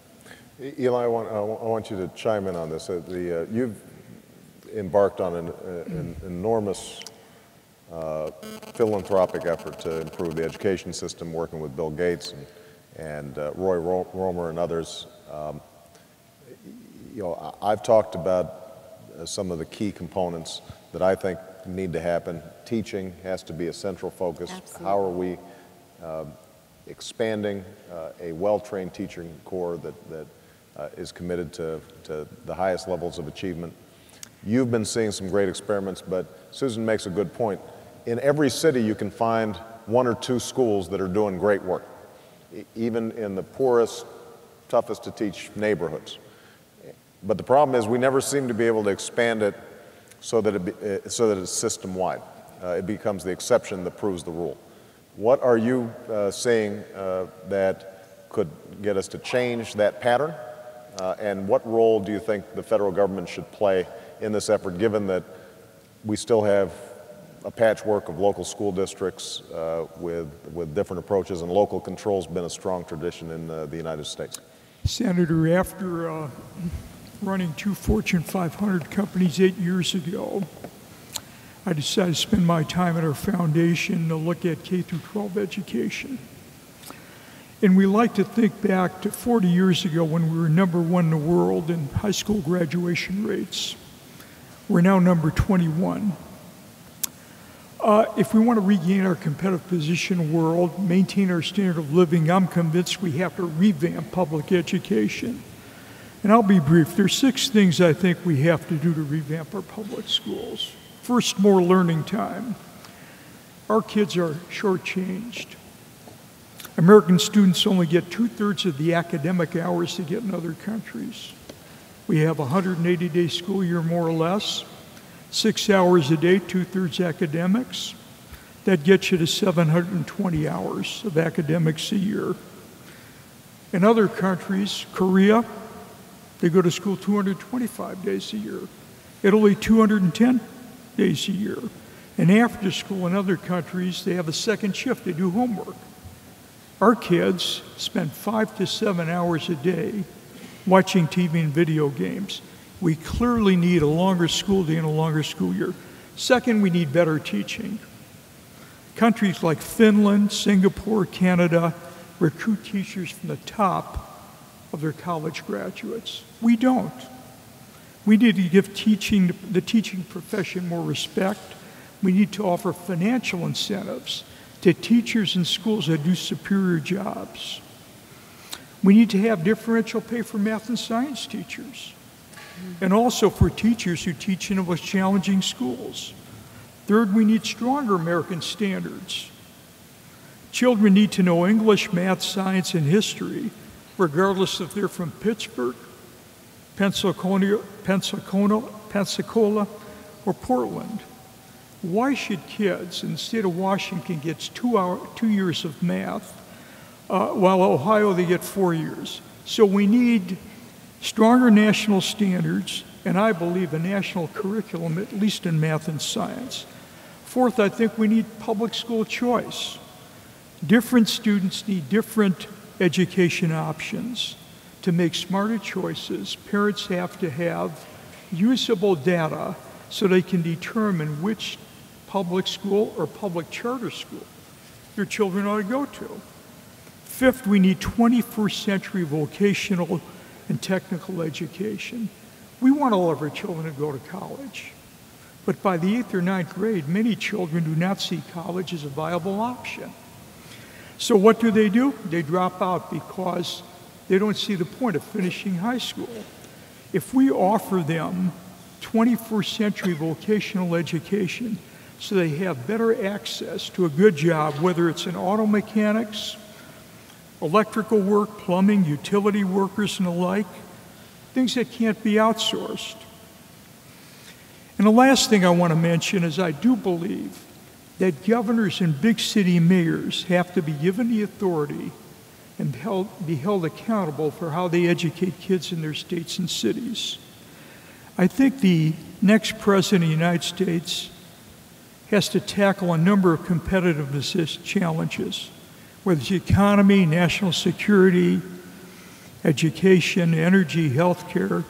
Right. Eli, I want you to chime in on this. You've embarked on an enormous philanthropic effort to improve the education system, working with Bill Gates and Roy Romer and others. I've talked about some of the key components that I think need to happen. Teaching has to be a central focus. Absolutely. How are we expanding a well-trained teaching corps that is committed to the highest levels of achievement? You've been seeing some great experiments, but Susan makes a good point. In every city, you can find one or two schools that are doing great work, even in the poorest, toughest to teach neighborhoods. But the problem is we never seem to be able to expand it so that it's system-wide. It becomes the exception that proves the rule. What are you saying that could get us to change that pattern? And what role do you think the federal government should play in this effort, given that we still have a patchwork of local school districts with different approaches, and local control's been a strong tradition in the United States?
Senator, after running 2 Fortune 500 companies 8 years ago, I decided to spend my time at our foundation to look at K-12 education. And we like to think back to 40 years ago when we were #1 in the world in high school graduation rates. We're now number 21. If we want to regain our competitive position in the world, maintain our standard of living, I'm convinced we have to revamp public education. And I'll be brief. There's 6 things I think we have to do to revamp our public schools. First, more learning time. Our kids are shortchanged. American students only get 2/3 of the academic hours they get in other countries. We have a 180-day school year, more or less, 6 hours a day, 2/3 academics. That gets you to 720 hours of academics a year. In other countries, Korea, they go to school 225 days a year. Italy, 210 days a year. And after school in other countries, they have a second shift, they do homework. Our kids spend 5 to 7 hours a day watching TV and video games. We clearly need a longer school day and a longer school year. Second, we need better teaching. Countries like Finland, Singapore, Canada recruit teachers from the top of their college graduates. We don't. We need to give the teaching profession more respect. We need to offer financial incentives to teachers in schools that do superior jobs. We need to have differential pay for math and science teachers, and also for teachers who teach in the most challenging schools. Third, we need stronger American standards. Children need to know English, math, science, and history, regardless if they're from Pittsburgh, Pensacola, or Portland. Why should kids in the state of Washington get 2 years of math, while Ohio they get 4 years? So we need stronger national standards, and I believe a national curriculum, at least in math and science. Fourth, I think we need public school choice. Different students need different education options. To make smarter choices, parents have to have usable data so they can determine which public school or public charter school your children ought to go to. Fifth, we need 21st century vocational and technical education. We want all of our children to go to college, but by the 8th or 9th grade, many children do not see college as a viable option. So what do? They drop out because they don't see the point of finishing high school. If we offer them 21st century vocational education so they have better access to a good job, whether it's in auto mechanics, electrical work, plumbing, utility workers, and the like, things that can't be outsourced. And the last thing I want to mention is I do believe that governors and big city mayors have to be given the authority and be held accountable for how they educate kids in their states and cities. I think the next president of the United States has to tackle a number of competitiveness challenges, whether it's the economy, national security, education, energy, healthcare.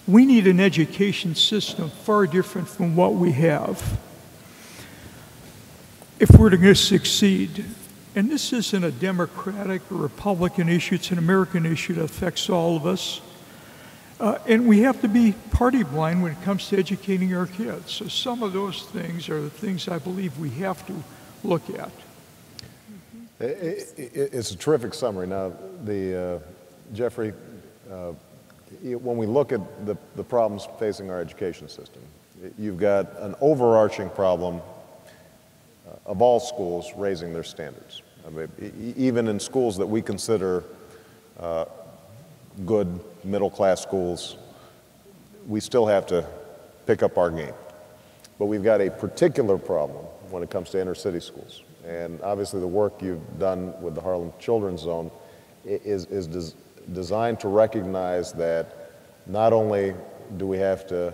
We need an education system far different from what we have if we're going to succeed. And this isn't a Democratic or Republican issue, it's an American issue that affects all of us. And we have to be party blind when it comes to educating our kids. So some of those things are the things I believe we have to look at.
It's a terrific summary. Now, Geoffrey, when we look at the problems facing our education system, you've got an overarching problem of all schools raising their standards. I mean, even in schools that we consider good middle-class schools, we still have to pick up our game. But we've got a particular problem when it comes to inner-city schools. And obviously the work you've done with the Harlem Children's Zone is designed to recognize that not only do we have to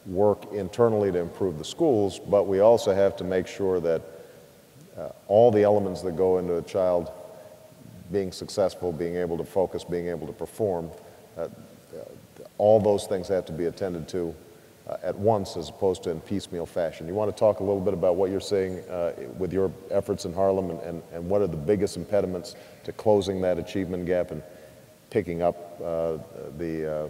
work internally to improve the schools, but we also have to make sure that all the elements that go into a child being successful, being able to focus, being able to perform, all those things have to be attended to at once as opposed to in piecemeal fashion. You want to talk a little bit about what you're seeing with your efforts in Harlem and what are the biggest impediments to closing that achievement gap and picking up the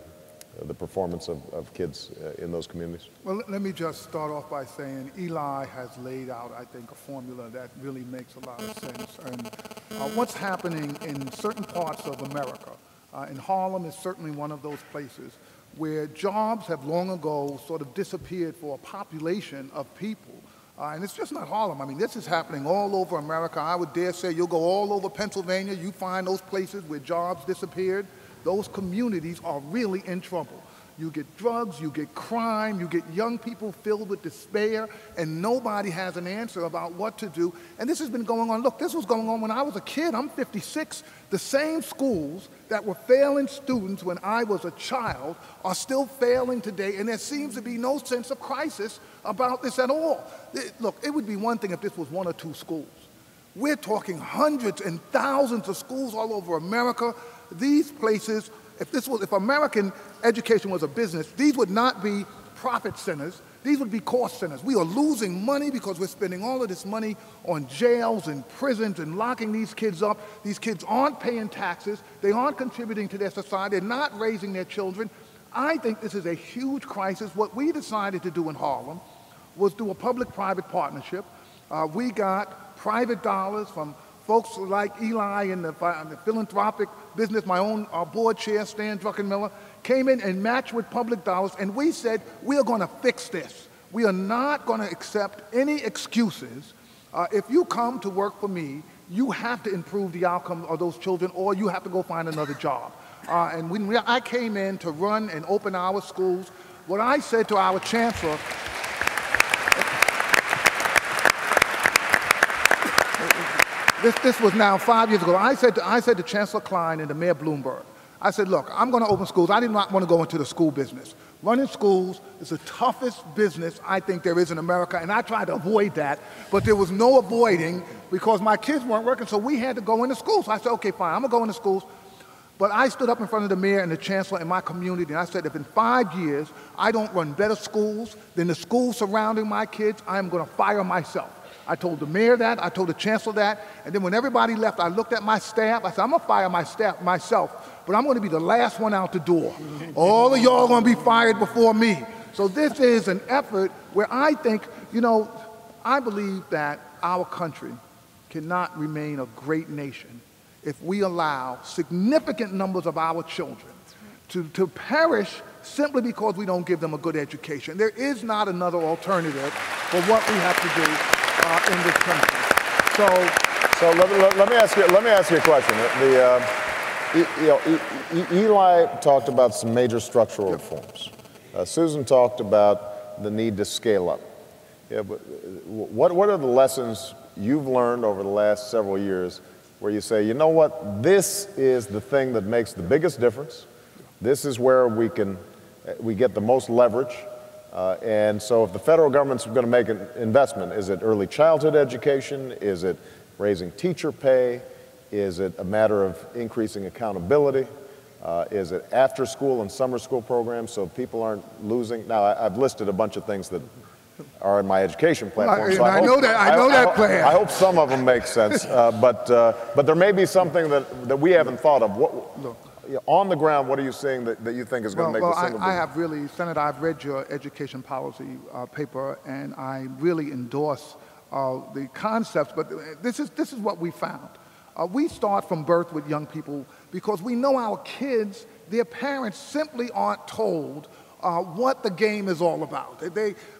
performance of kids in those communities?
Well, let me just start off by saying Eli has laid out, I think, a formula that really makes a lot of sense. And what's happening in certain parts of America, and Harlem is certainly one of those places, where jobs have long ago sort of disappeared for a population of people. And it's just not Harlem. I mean, this is happening all over America. I would dare say you'll go all over Pennsylvania, you find those places where jobs disappeared. Those communities are really in trouble. You get drugs, you get crime, you get young people filled with despair, and nobody has an answer about what to do. And this has been going on. Look, this was going on when I was a kid. I'm 56. The same schools that were failing students when I was a child are still failing today, and there seems to be no sense of crisis about this at all. Look, it would be one thing if this was one or two schools. We're talking hundreds and thousands of schools all over America. These places, if American education was a business, these would not be profit centers. These would be cost centers. We are losing money because we're spending all of this money on jails and prisons and locking these kids up. These kids aren't paying taxes. They aren't contributing to their society. They're not raising their children. I think this is a huge crisis. What we decided to do in Harlem was do a public-private partnership. We got private dollars from folks like Eli in the philanthropic business. My own board chair, Stan Druckenmiller, came in and matched with public dollars, and we said, we are going to fix this. We are not going to accept any excuses. If you come to work for me, you have to improve the outcome of those children, or you have to go find another job. And when I came in to run and open our schools, what I said to our chancellor, this was now 5 years ago. I said to Chancellor Klein and to Mayor Bloomberg, I said, look, I'm going to open schools. I did not want to go into the school business. Running schools is the toughest business I think there is in America, and I tried to avoid that, but there was no avoiding because my kids weren't working, so we had to go into schools. So I said, okay, fine, I'm going to go into schools. But I stood up in front of the mayor and the chancellor in my community, and I said, if in 5 years I don't run better schools than the schools surrounding my kids, I am going to fire myself. I told the mayor that, I told the chancellor that, and then when everybody left, I looked at my staff. I said, I'm going to fire my staff myself, but I'm going to be the last one out the door. All of y'all are going to be fired before me. So this is an effort where I think, I believe that our country cannot remain a great nation if we allow significant numbers of our children to perish simply because we don't give them a good education. There is not another alternative for what we have to do in this country. So
let me ask you a question. Eli talked about some major structural reforms. Susan talked about the need to scale up. Yeah, but what are the lessons you've learned over the last several years where you say, you know what, this is the thing that makes the biggest difference. This is where we get the most leverage. And so if the federal government's going to make an investment, is it early childhood education? Is it raising teacher pay? Is it a matter of increasing accountability? Is it after school and summer school programs so people aren't losing? Now, I've listed a bunch of things that are in my education platform. So I know that plan. I hope some of them make sense. But there may be something that we haven't thought of. On the ground, what are you seeing that you think is going to make the single biggest?
I have really, Senator, I've read your education policy paper, and I really endorse the concepts, but this is what we found. We start from birth with young people because we know our kids, their parents simply aren't told what the game is all about.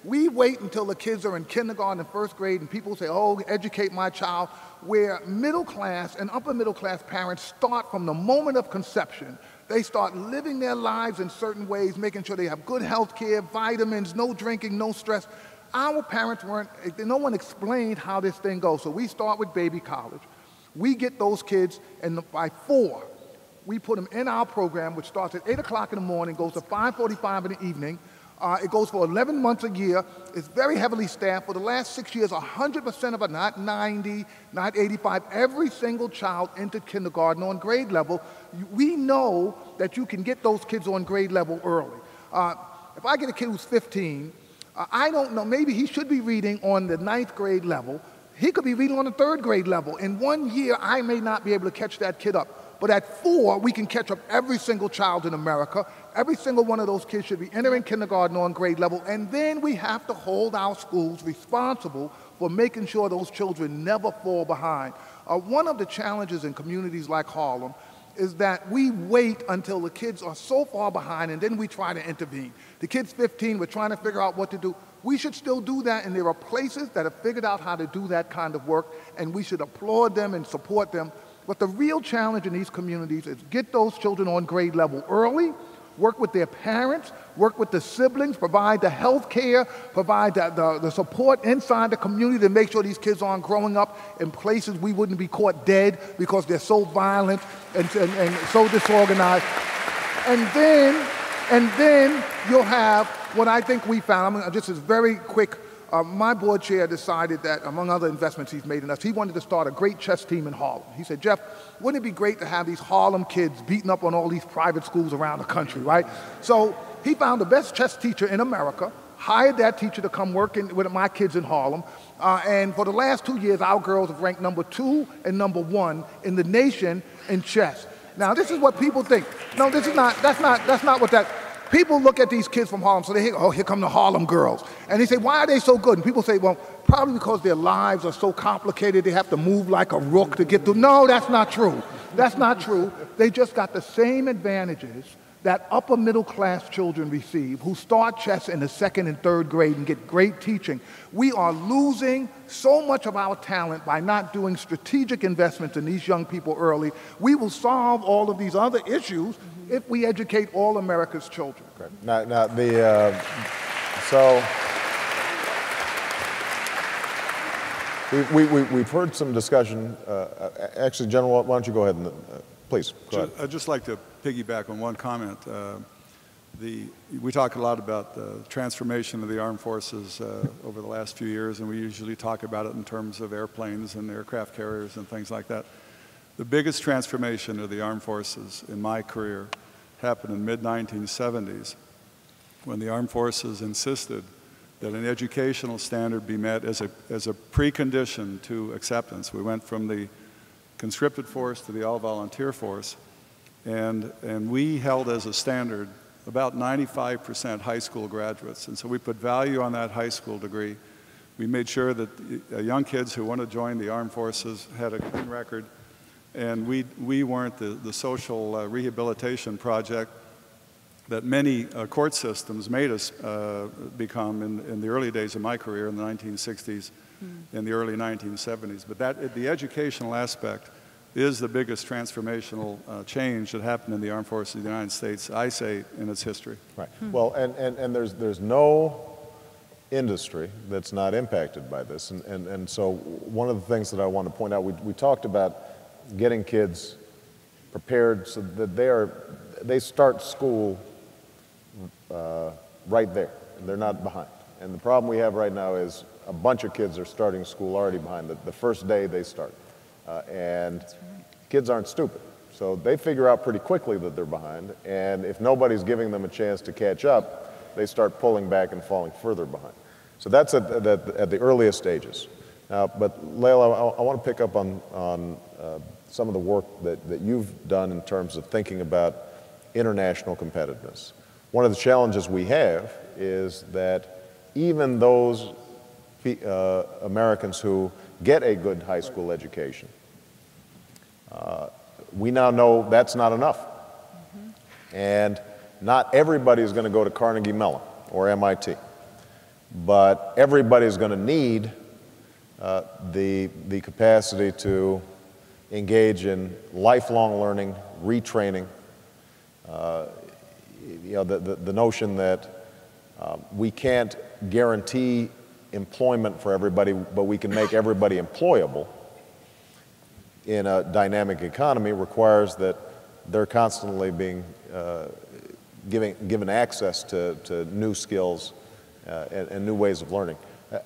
We wait until the kids are in kindergarten and first grade and people say, oh, educate my child, where middle class and upper middle class parents start from the moment of conception. They start living their lives in certain ways, making sure they have good health care, vitamins, no drinking, no stress. Our parents no one explained how this thing goes. So we start with baby college. We get those kids, and by 4, we put them in our program, which starts at 8 o'clock in the morning, goes to 5:45 in the evening. It goes for 11 months a year. It's very heavily staffed. For the last 6 years, 100% of it, not 90, not 85, every single child entered kindergarten on grade level. We know that you can get those kids on grade level early. If I get a kid who's 15, I don't know, maybe he should be reading on the 9th grade level. He could be reading on the 3rd grade level. In 1 year, I may not be able to catch that kid up. But at 4, we can catch up every single child in America. Every single one of those kids should be entering kindergarten on grade level. And then we have to hold our schools responsible for making sure those children never fall behind. One of the challenges in communities like Harlem is that we wait until the kids are so far behind and then we try to intervene. The kid's 15, we're trying to figure out what to do. We should still do that, and there are places that have figured out how to do that kind of work, and we should applaud them and support them. But the real challenge in these communities is get those children on grade level early, work with their parents, work with the siblings, provide the health care, provide the support inside the community to make sure these kids aren't growing up in places we wouldn't be caught dead because they're so violent and so disorganized. And then you'll have what I think we found. Just as very quick, my board chair decided that, among other investments he's made in us, he wanted to start a great chess team in Harlem. He said, Jeff, wouldn't it be great to have these Harlem kids beating up on all these private schools around the country, right? So he found the best chess teacher in America, hired that teacher to come work with my kids in Harlem, and for the last 2 years, our girls have ranked number 2 and number 1 in the nation in chess. Now, this is what people think. No, this is not, that's not what that. People look at these kids from Harlem, so they think, oh, here come the Harlem girls. And they say, why are they so good? And people say, well, probably because their lives are so complicated, they have to move like a rook to get through. No, that's not true. That's not true. They just got the same advantages that upper middle class children receive who start chess in the 2nd and 3rd grade and get great teaching. We are losing so much of our talent by not doing strategic investments in these young people early. We will solve all of these other issues if we educate all America's children.
Okay. So we've heard some discussion. Actually, General, why don't you go ahead and please go ahead.
I'd just like to piggyback on one comment. We talk a lot about the transformation of the armed forces over the last few years, and we usually talk about it in terms of airplanes and aircraft carriers and things like that. The biggest transformation of the armed forces in my career happened in the mid-1970s when the armed forces insisted that an educational standard be met as a precondition to acceptance. We went from the conscripted force to the all-volunteer force, and we held as a standard about 95% high school graduates. And so we put value on that high school degree. We made sure that young kids who want to join the armed forces had a clean record, and we weren't the social rehabilitation project that many court systems made us become in the early days of my career in the 1960s, in the early 1970s. But the educational aspect is the biggest transformational change that happened in the armed forces of the United States, I say, in its history.
Right. Well, and there's no industry that's not impacted by this. And so one of the things that I want to point out, we talked about getting kids prepared so that they start school right there, and they're not behind. And the problem we have right now is a bunch of kids are starting school already behind the first day they start. And kids aren't stupid, so they figure out pretty quickly that they're behind, and if nobody's giving them a chance to catch up, they start pulling back and falling further behind. So that's at the earliest stages. Now, but Lael, I want to pick up on some of the work that you've done in terms of thinking about international competitiveness. One of the challenges we have is that even those Americans who get a good high school education, we now know that's not enough. And not everybody is going to go to Carnegie Mellon or MIT, but everybody is going to need the capacity to engage in lifelong learning, retraining, the notion that we can't guarantee employment for everybody, but we can make everybody employable in a dynamic economy requires that they're constantly being given access to new skills and new ways of learning.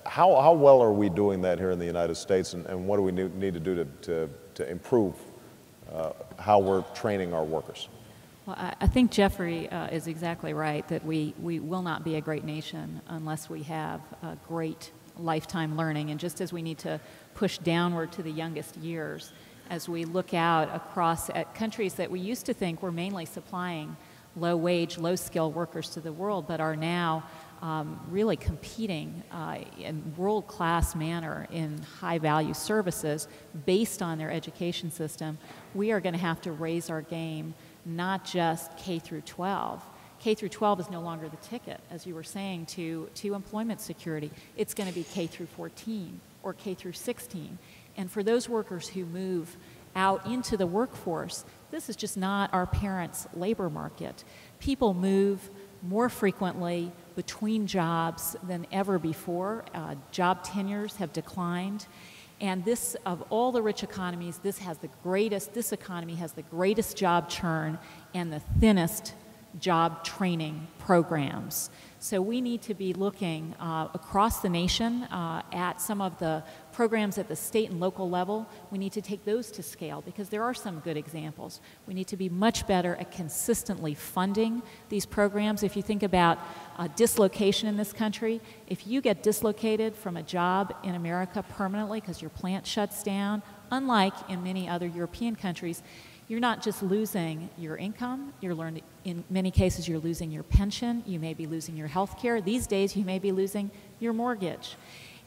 How well are we doing that here in the United States, and what do we need to do to improve how we're training our workers?
Well, I think Geoffrey is exactly right, that we will not be a great nation unless we have great lifetime learning. And just as we need to push downward to the youngest years, as we look out across at countries that we used to think were mainly supplying low-wage, low-skill workers to the world, but are now really competing in world-class manner in high-value services based on their education system, we are going to have to raise our game, not just K through 12. K through 12 is no longer the ticket, as you were saying, to employment security. It's going to be K through 14 or K through 16. And for those workers who move out into the workforce, this is just not our parents' labor market. People move more frequently between jobs than ever before. Job tenures have declined. And this, of all the rich economies, this economy has the greatest job churn and the thinnest job training programs. So we need to be looking across the nation at some of the programs at the state and local level. We need to take those to scale because there are some good examples. We need to be much better at consistently funding these programs. If you think about dislocation in this country, if you get dislocated from a job in America permanently because your plant shuts down, unlike in many other European countries, you're not just losing your income, in many cases you're losing your pension, you may be losing your health care. These days you may be losing your mortgage.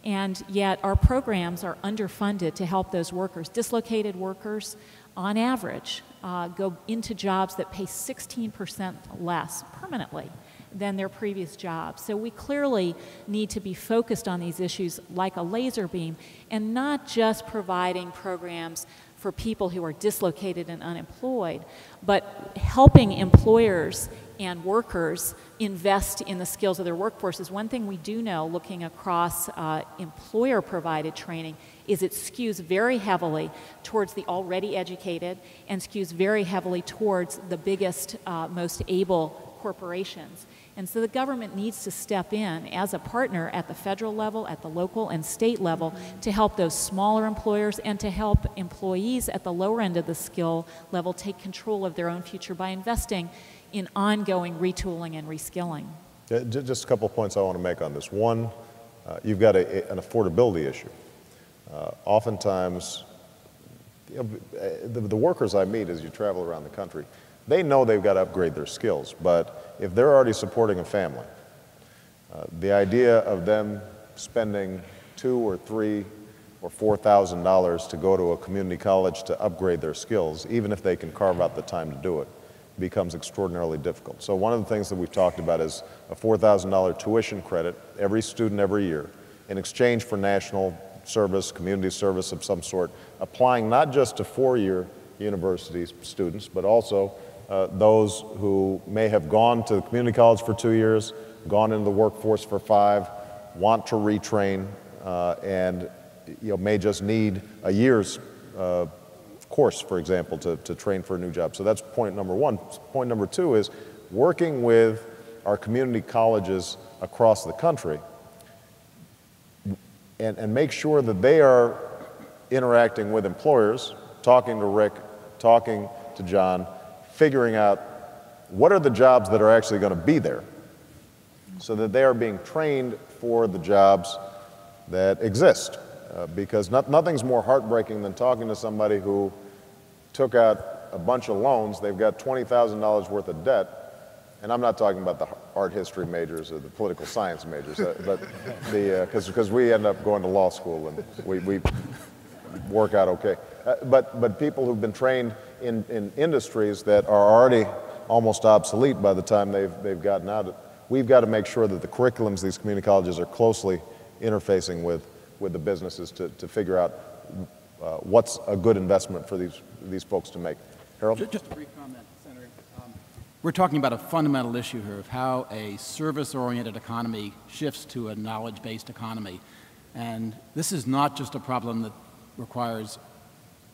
And yet our programs are underfunded to help those workers. Dislocated workers, on average, go into jobs that pay 16% less permanently than their previous jobs. So we clearly need to be focused on these issues like a laser beam and not just providing programs for people who are dislocated and unemployed, but helping employers and workers invest in the skills of their workforces. One thing we do know, looking across employer-provided training, is it skews very heavily towards the already educated and skews very heavily towards the biggest, most able corporations. And so the government needs to step in as a partner at the federal level, at the local and state level, to help those smaller employers and to help employees at the lower end of the skill level take control of their own future by investing in ongoing retooling and reskilling.
Just a couple of points I want to make on this. One, you've got an affordability issue. Oftentimes, the workers I meet as you travel around the country, they know they've got to upgrade their skills, but if they're already supporting a family, the idea of them spending $2,000 or $3,000 or $4,000 to go to a community college to upgrade their skills, even if they can carve out the time to do it, becomes extraordinarily difficult. So one of the things that we've talked about is a $4,000 tuition credit every student every year in exchange for national service, community service of some sort, applying not just to four-year university students, but also those who may have gone to community college for 2 years, gone into the workforce for 5, want to retrain, and may just need a year's course, for example, to train for a new job. So that's point number one. Point number two is working with our community colleges across the country and make sure that they are interacting with employers, talking to Rick, talking to John, figuring out what are the jobs that are actually going to be there so that they are being trained for the jobs that exist. Because nothing's more heartbreaking than talking to somebody who took out a bunch of loans, they've got $20,000 worth of debt, and I'm not talking about the art history majors or the political science majors, but because we end up going to law school and we work out okay. But people who've been trained in industries that are already almost obsolete by the time they've gotten out. We've got to make sure that the curriculums of these community colleges are closely interfacing with the businesses to figure out what's a good investment for these folks to make. Harold?
Just a brief comment, Senator. We're talking about a fundamental issue here of how a service-oriented economy shifts to a knowledge-based economy. And this is not just a problem that requires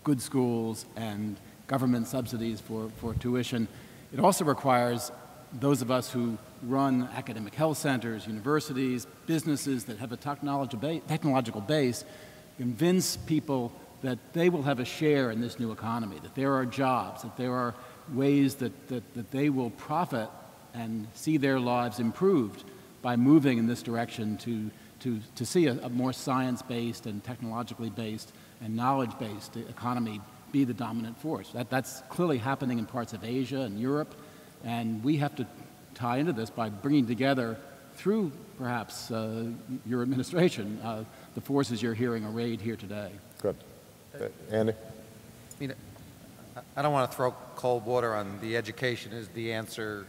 good schools and government subsidies for tuition. It also requires those of us who run academic health centers, universities, businesses that have a technological base, convince people that they will have a share in this new economy, that there are jobs, that there are ways that they will profit and see their lives improved by moving in this direction to see a more science-based and technologically based and knowledge-based economy be the dominant force. That's clearly happening in parts of Asia and Europe, and we have to tie into this by bringing together, through perhaps your administration, the forces you're hearing arrayed here today.
Good. Andy?
I don't want to throw cold water on the education is the answer,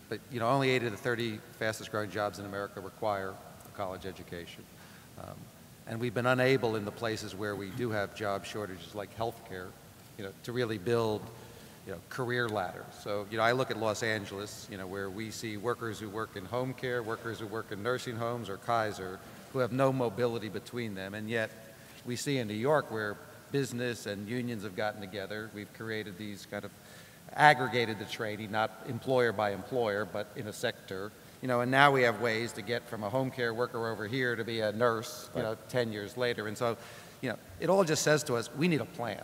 but only 8 of the 30 fastest growing jobs in America require a college education. And we've been unable in the places where we do have job shortages like healthcare, to really build, career ladders. So, I look at Los Angeles, where we see workers who work in home care, workers who work in nursing homes or Kaiser, who have no mobility between them. And yet we see in New York where business and unions have gotten together, we've created these kind of aggregated the training, not employer by employer, but in a sector. And now we have ways to get from a home care worker over here to be a nurse, 10 years later. And so, it all just says to us, we need a plan.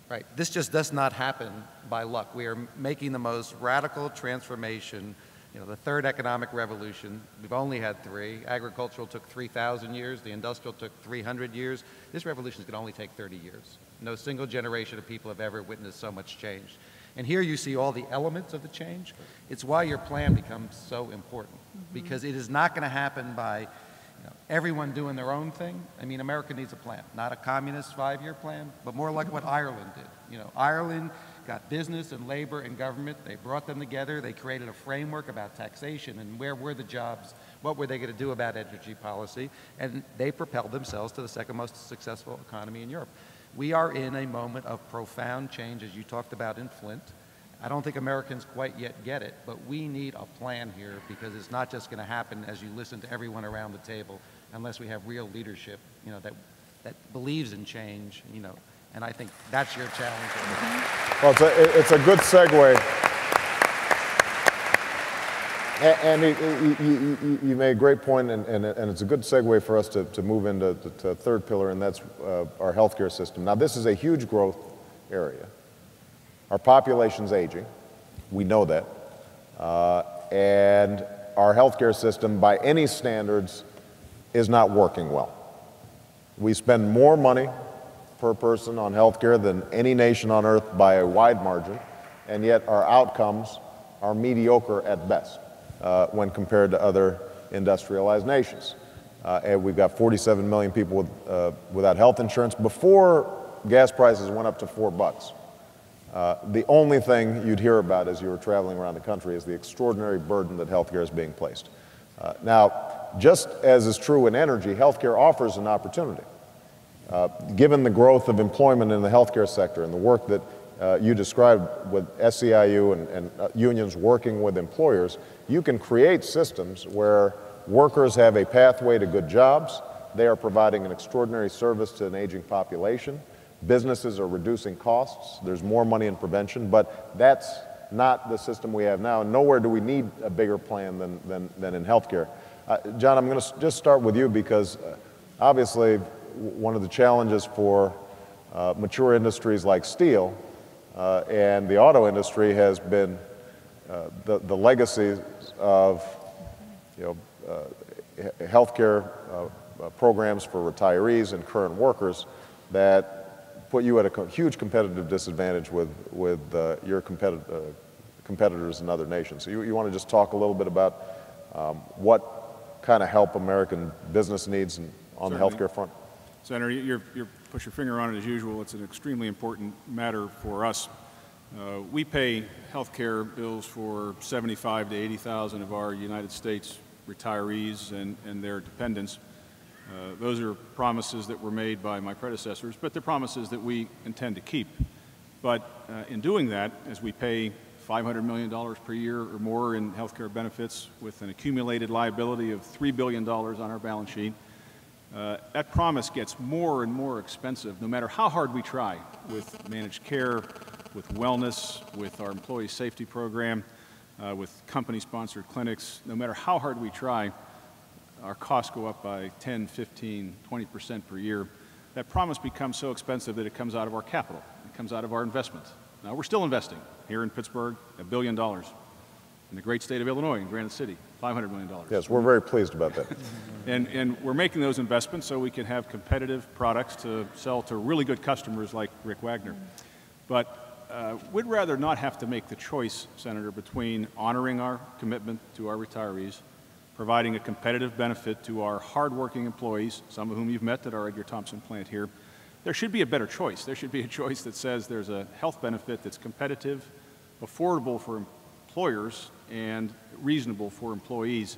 Right. This just does not happen by luck. We are making the most radical transformation, the third economic revolution. We've only had 3. Agricultural took 3,000 years. The industrial took 300 years. This revolution is going to only take 30 years. No single generation of people have ever witnessed so much change. And here you see all the elements of the change. It's why your plan becomes so important, because it is not going to happen by everyone doing their own thing. I mean, America needs a plan, not a communist 5-year plan, but more like what Ireland did. Ireland got business and labor and government. They brought them together. They created a framework about taxation and where were the jobs, what were they going to do about energy policy, and they propelled themselves to the second most successful economy in Europe. We are in a moment of profound change, as you talked about in Flint. I don't think Americans quite yet get it, but we need a plan here, because it's not just going to happen as you listen to everyone around the table, unless we have real leadership, that believes in change, and I think that's your challenge.
Well, it's a good segue. And you made a great point, and it's a good segue for us to move into the third pillar, and that's our healthcare system. Now, this is a huge growth area. Our population's aging, we know that, and our healthcare system, by any standards, is not working well. We spend more money per person on healthcare than any nation on earth by a wide margin, and yet our outcomes are mediocre at best when compared to other industrialized nations. And we've got 47 million people without health insurance. Before gas prices went up to $4, the only thing you'd hear about as you were traveling around the country is the extraordinary burden that healthcare is being placed. Now, just as is true in energy, healthcare offers an opportunity. Given the growth of employment in the healthcare sector and the work that you described with SEIU and unions working with employers, you can create systems where workers have a pathway to good jobs. They are providing an extraordinary service to an aging population. Businesses are reducing costs. There's more money in prevention, but that's not the system we have now. And nowhere do we need a bigger plan than in healthcare. John, I'm going to just start with you, because obviously one of the challenges for mature industries like steel and the auto industry has been the legacy of healthcare programs for retirees and current workers that put you at a huge competitive disadvantage with your competitors in other nations. So you want to just talk a little bit about what kind of help American business needs on the healthcare front?
Senator, you push your finger on it as usual. It's an extremely important matter for us. We pay health care bills for 75 to 80,000 of our United States retirees and their dependents. Those are promises that were made by my predecessors, but they're promises that we intend to keep. But in doing that, as we pay $500 million per year or more in health care benefits with an accumulated liability of $3 billion on our balance sheet, that promise gets more and more expensive no matter how hard we try with managed care, with wellness, with our employee safety program, with company-sponsored clinics. No matter how hard we try, our costs go up by 10, 15, 20% per year. That promise becomes so expensive that it comes out of our capital. It comes out of our investments. Now, we're still investing here in Pittsburgh, $1 billion. In the great state of Illinois, in Granite City, $500 million.
Yes, we're very pleased about that.
And we're making those investments so we can have competitive products to sell to really good customers like Rick Wagoner. But we'd rather not have to make the choice, Senator, between honoring our commitment to our retirees, providing a competitive benefit to our hardworking employees, some of whom you've met at our Edgar Thompson plant here. There should be a better choice. There should be a choice that says there's a health benefit that's competitive, affordable for employers, and reasonable for employees,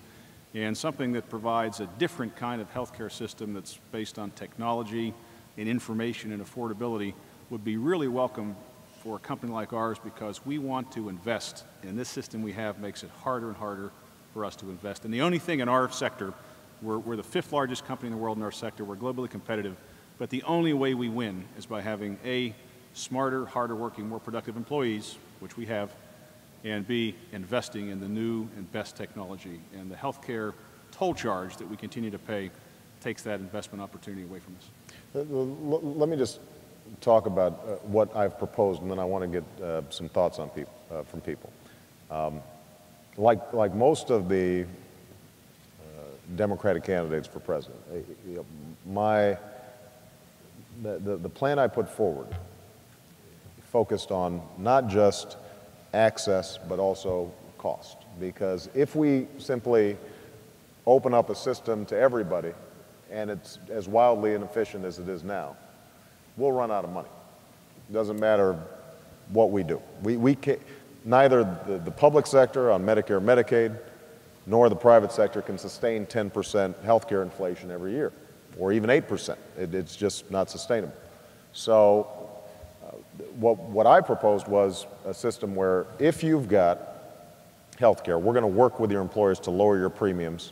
and something that provides a different kind of healthcare system that's based on technology and information and affordability would be really welcome for a company like ours, because we want to invest, and this system we have makes it harder and harder for us to invest. And the only thing in our sector, we're the 5th largest company in the world in our sector, we're globally competitive, but the only way we win is by having A, smarter, harder working, more productive employees, which we have, and B, investing in the new and best technology. And the healthcare toll charge that we continue to pay takes that investment opportunity away from us.
Let me just talk about what I've proposed, and then I want to get some thoughts on from people. Like most of the Democratic candidates for president, the plan I put forward focused on not just access, but also cost. Because if we simply open up a system to everybody, and it's as wildly inefficient as it is now, we'll run out of money. It doesn't matter what we do. We can't, neither the public sector on Medicare, Medicaid, nor the private sector can sustain 10% healthcare inflation every year, or even 8%. It's just not sustainable. So what I proposed was a system where if you've got healthcare, we're going to work with your employers to lower your premiums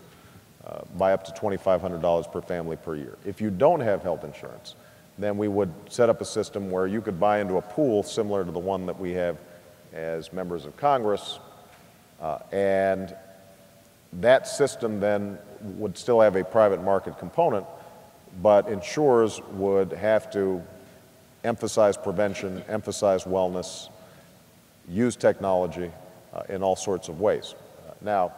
by up to $2,500 per family per year. If you don't have health insurance, then we would set up a system where you could buy into a pool similar to the one that we have as members of Congress, and that system then would still have a private market component, but insurers would have to emphasize prevention, emphasize wellness, use technology in all sorts of ways. Now,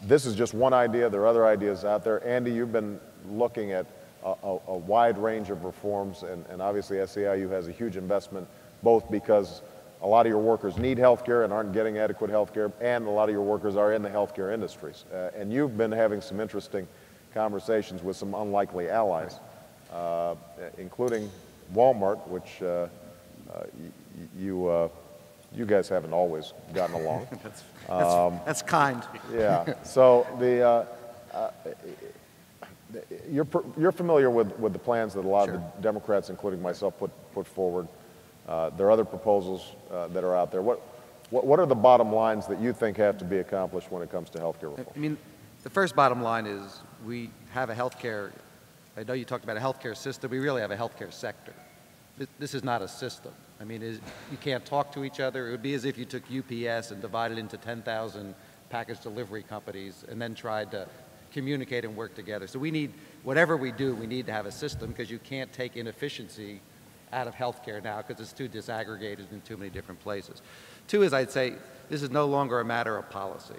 this is just one idea. There are other ideas out there. Andy, you've been looking at a wide range of reforms, and obviously SEIU has a huge investment, both because a lot of your workers need health care and aren't getting adequate health care, and a lot of your workers are in the healthcare industries. And you've been having some interesting conversations with some unlikely allies, including Walmart, which you guys haven't always gotten along.
That's kind.
Yeah. So you're familiar with the plans that a lot of the Democrats, including myself, put forward. There are other proposals that are out there. What are the bottom lines that you think have to be accomplished when it comes to healthcare reform?
I mean, the first bottom line is we have a healthcare. I know you talked about a healthcare system. We really have a healthcare sector. This is not a system. I mean, you can't talk to each other. It would be as if you took UPS and divided into 10,000 package delivery companies and then tried to communicate and work together. So we need, whatever we do, we need to have a system, because you can't take inefficiency out of healthcare now because it's too disaggregated in too many different places. Two is, I'd say, this is no longer a matter of policy.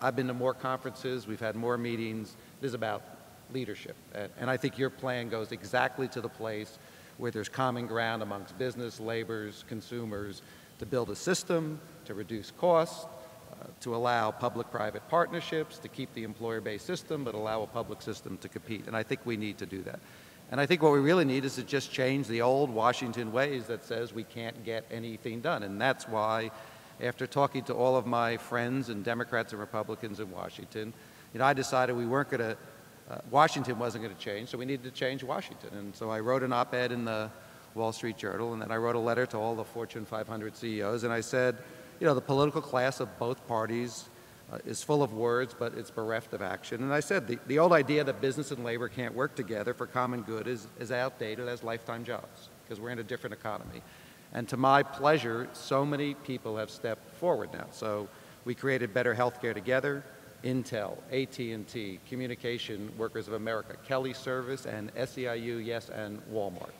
I've been to more conferences, we've had more meetings. This is about leadership. And I think your plan goes exactly to the place where there's common ground amongst business, laborers, consumers, to build a system, to reduce costs, to allow public-private partnerships, to keep the employer-based system, but allow a public system to compete. And I think we need to do that. And I think what we really need is to just change the old Washington ways that says we can't get anything done. And that's why, after talking to all of my friends and Democrats and Republicans in Washington, I decided we weren't going to, Washington wasn't going to change, so we needed to change Washington. And so I wrote an op-ed in the Wall Street Journal, and then I wrote a letter to all the Fortune 500 CEOs, and I said, the political class of both parties is full of words, but it's bereft of action. And I said, the old idea that business and labor can't work together for common good is outdated as lifetime jobs, because we're in a different economy. And to my pleasure, so many people have stepped forward now. So we created Better Healthcare Together, Intel, AT&T, Communication Workers of America, Kelly Service, and SEIU, yes, and Walmart,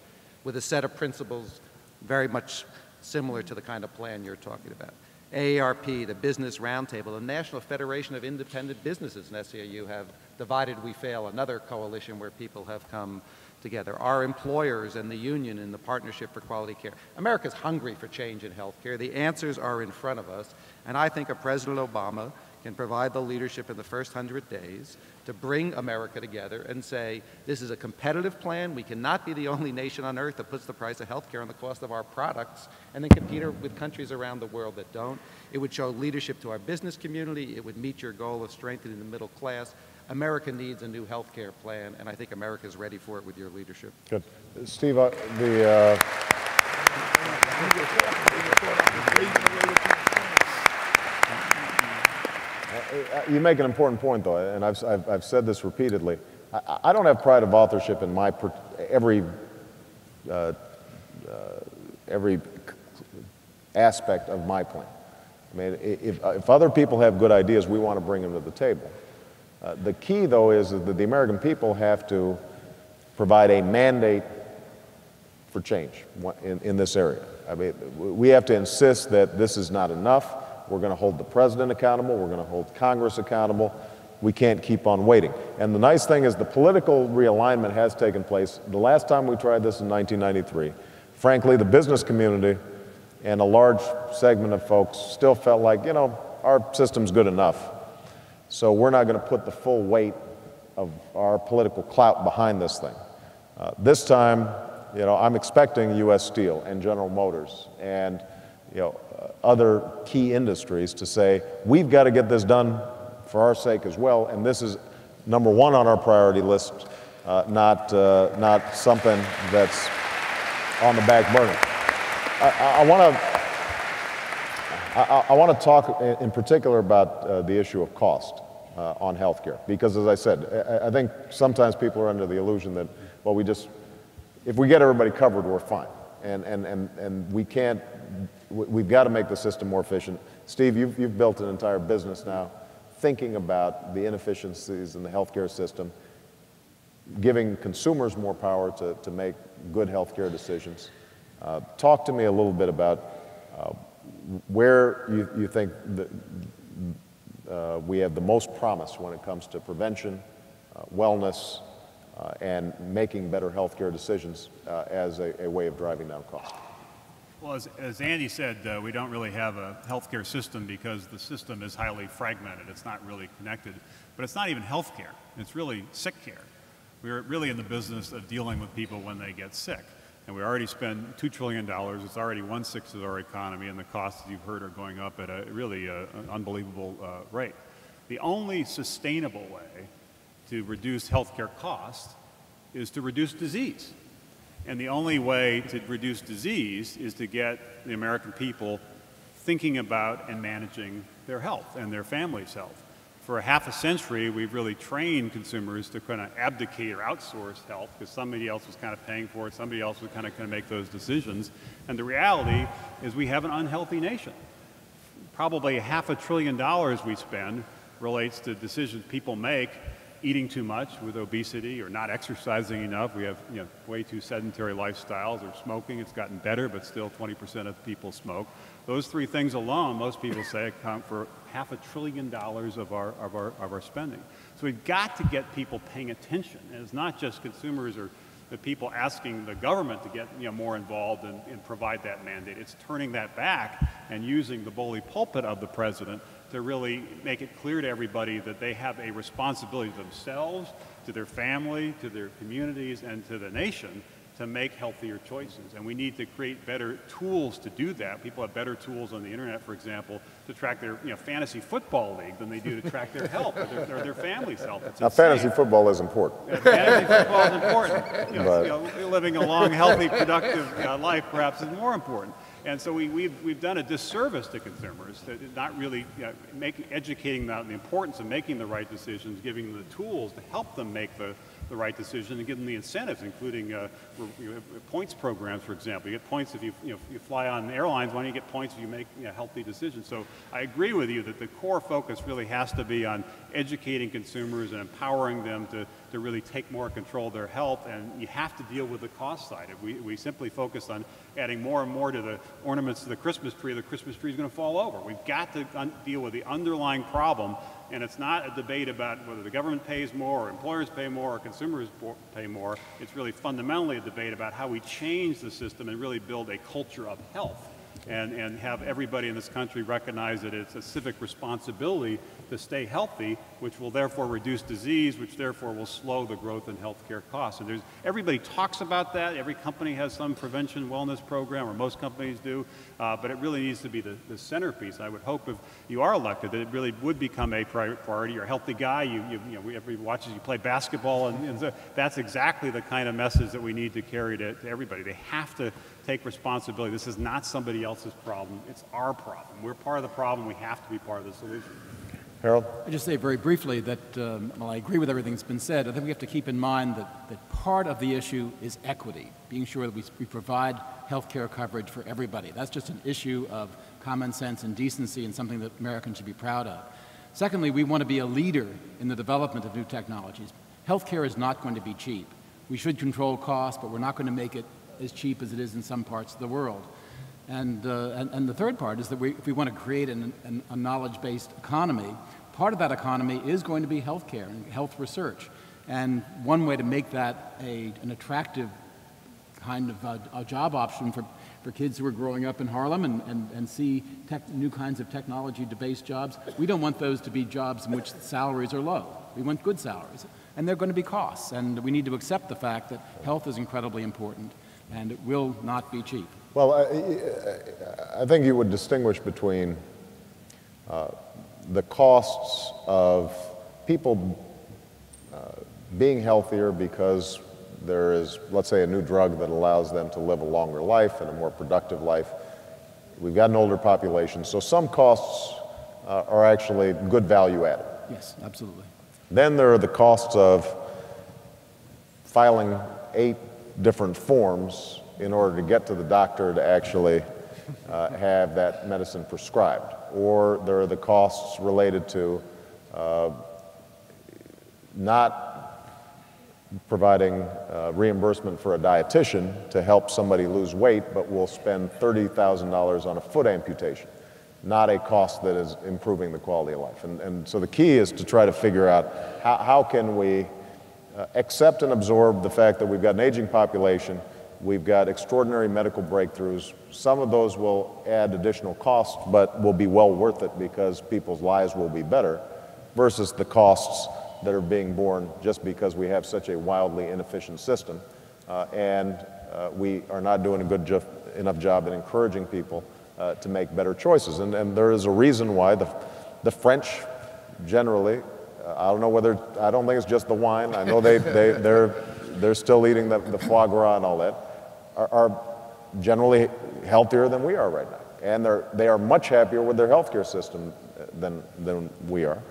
with a set of principles very much similar to the kind of plan you're talking about. AARP, the Business Roundtable, the National Federation of Independent Businesses, and SEIU have Divided We Fail, another coalition where people have come together. Our employers and the union in the Partnership for Quality Care. America's hungry for change in healthcare. The answers are in front of us, and I think President Obama can provide the leadership in the first 100 days to bring America together and say, this is a competitive plan. We cannot be the only nation on earth that puts the price of healthcare on the cost of our products and then compete with countries around the world that don't. It would show leadership to our business community. It would meet your goal of strengthening the middle class. America needs a new healthcare plan, and I think America is ready for it with your leadership.
Good. Steve, you make an important point, though, and I've said this repeatedly. I don't have pride of authorship in my every aspect of my plan. I mean, if other people have good ideas, we want to bring them to the table. The key, though, is that the American people have to provide a mandate for change in this area. I mean, we have to insist that this is not enough. We're going to hold the president accountable. We're going to hold Congress accountable. We can't keep on waiting. And the nice thing is the political realignment has taken place. The last time we tried this in 1993, frankly, the business community and a large segment of folks still felt like, our system's good enough. So we're not going to put the full weight of our political clout behind this thing. This time, I'm expecting U.S. Steel and General Motors and, other key industries to say, we've got to get this done for our sake as well, and this is number one on our priority list, not something that's on the back burner. I want to talk in particular about the issue of cost on healthcare, because as I said, I think sometimes people are under the illusion that, well, if we get everybody covered, we're fine, and we can't. We've got to make the system more efficient. Steve, you've built an entire business now thinking about the inefficiencies in the healthcare system, giving consumers more power to make good healthcare decisions. Talk to me a little bit about where you think that we have the most promise when it comes to prevention, wellness, and making better healthcare decisions as a way of driving down costs.
Well, as Andy said, we don't really have a healthcare system because the system is highly fragmented. It's not really connected. But it's not even healthcare. It's really sick care. We're really in the business of dealing with people when they get sick. And we already spend $2 trillion. It's already 1/6 of our economy, and the costs, as you've heard, are going up at a really an unbelievable rate. The only sustainable way to reduce healthcare costs is to reduce disease. And the only way to reduce disease is to get the American people thinking about and managing their health and their family's health. For half a century, we've really trained consumers to kind of abdicate or outsource health because somebody else was kind of paying for it, somebody else was kind of going to make those decisions. And the reality is we have an unhealthy nation. Probably $500 billion we spend relates to decisions people make, eating too much with obesity or not exercising enough. We have way too sedentary lifestyles, or smoking. It's gotten better, but still 20% of people smoke. Those three things alone, most people say, account for $500 billion of our spending. So we've got to get people paying attention. And it's not just consumers or the people asking the government to get more involved and provide that mandate. It's turning that back and using the bully pulpit of the president to really make it clear to everybody that they have a responsibility to themselves, to their family, to their communities, and to the nation to make healthier choices. And we need to create better tools to do that. People have better tools on the internet, for example, to track their fantasy football league than they do to track their health or their family's health. It's
now, fantasy football is important.
Yeah, fantasy football is important. Living a long, healthy, productive life perhaps is more important. And so we've done a disservice to consumers, not really educating them on the importance of making the right decisions, giving them the tools to help them make the right decision, and give them the incentives, including points programs, for example. You get points if you fly on airlines. Why don't you get points if you make healthy decisions? So I agree with you that the core focus really has to be on educating consumers and empowering them to really take more control of their health, and you have to deal with the cost side. If we simply focus on adding more and more to the ornaments to the Christmas tree is going to fall over. We've got to deal with the underlying problem, and it's not a debate about whether the government pays more, or employers pay more, or consumers pay more. It's really fundamentally a debate about how we change the system and really build a culture of health, and have everybody in this country recognize that it's a civic responsibility to stay healthy, which will therefore reduce disease, which therefore will slow the growth in healthcare costs. And everybody talks about that. Every company has some prevention wellness program, or most companies do, but it really needs to be the centerpiece. I would hope if you are elected that it really would become a priority. You're a healthy guy. Everybody watches you play basketball, and so that's exactly the kind of message that we need to carry to everybody. They have to take responsibility. This is not somebody else's problem. It's our problem. We're part of the problem. We have to be part of the solution.
Harold?
I'll just say very briefly that while I agree with everything that's been said, I think we have to keep in mind that part of the issue is equity, being sure that we provide health care coverage for everybody. That's just an issue of common sense and decency, and something that Americans should be proud of. Secondly, we want to be a leader in the development of new technologies. Health care is not going to be cheap. We should control costs, but we're not going to make it as cheap as it is in some parts of the world. And the third part is that if we want to create a knowledge-based economy, part of that economy is going to be healthcare and health research. And one way to make that an attractive kind of a job option for kids who are growing up in Harlem and see new kinds of technology-based jobs, we don't want those to be jobs in which the salaries are low. We want good salaries. And they're going to be costs. And we need to accept the fact that health is incredibly important, and it will not be cheap.
Well, I think you would distinguish between the costs of people being healthier because there is, let's say, a new drug that allows them to live a longer life and a more productive life. We've got an older population, so some costs are actually good value added.
Yes, absolutely.
Then there are the costs of filing 8 different forms in order to get to the doctor to actually have that medicine prescribed. Or there are the costs related to not providing reimbursement for a dietitian to help somebody lose weight, but will spend $30,000 on a foot amputation, not a cost that is improving the quality of life. And so the key is to try to figure out how can we accept and absorb the fact that we've got an aging population, we've got extraordinary medical breakthroughs. Some of those will add additional costs, but will be well worth it because people's lives will be better, versus the costs that are being borne just because we have such a wildly inefficient system, and we are not doing a good enough job in encouraging people to make better choices. And there is a reason why the French generally, I don't think it's just the wine. I know they're still eating the foie gras and all that, are generally healthier than we are right now. And they are much happier with their healthcare system than we are.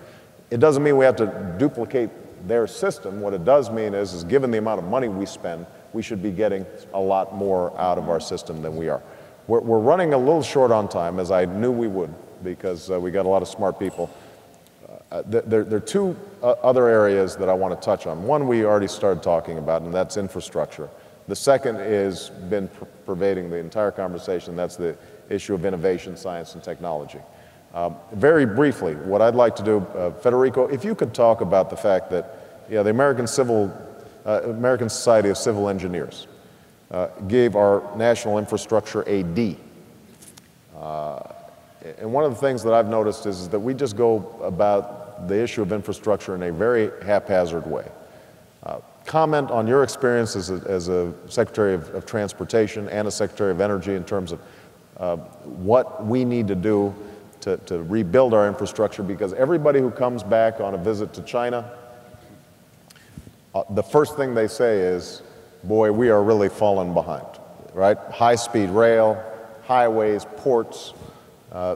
It doesn't mean we have to duplicate their system. What it does mean is given the amount of money we spend, we should be getting a lot more out of our system than we are. We're running a little short on time, as I knew we would, because we got a lot of smart people. There are 2 other areas that I want to touch on. One we already started talking about, and that's infrastructure. The second has been pervading the entire conversation. That's the issue of innovation, science, and technology. Very briefly, what I'd like to do, Federico, if you could talk about the fact that the American Society of Civil Engineers gave our national infrastructure a D. And one of the things that I've noticed is that we just go about the issue of infrastructure in a very haphazard way. Comment on your experience as a Secretary of Transportation and a Secretary of Energy in terms of what we need to do to rebuild our infrastructure, because everybody who comes back on a visit to China, the first thing they say is, boy, we are really falling behind, right? High-speed rail, highways, ports,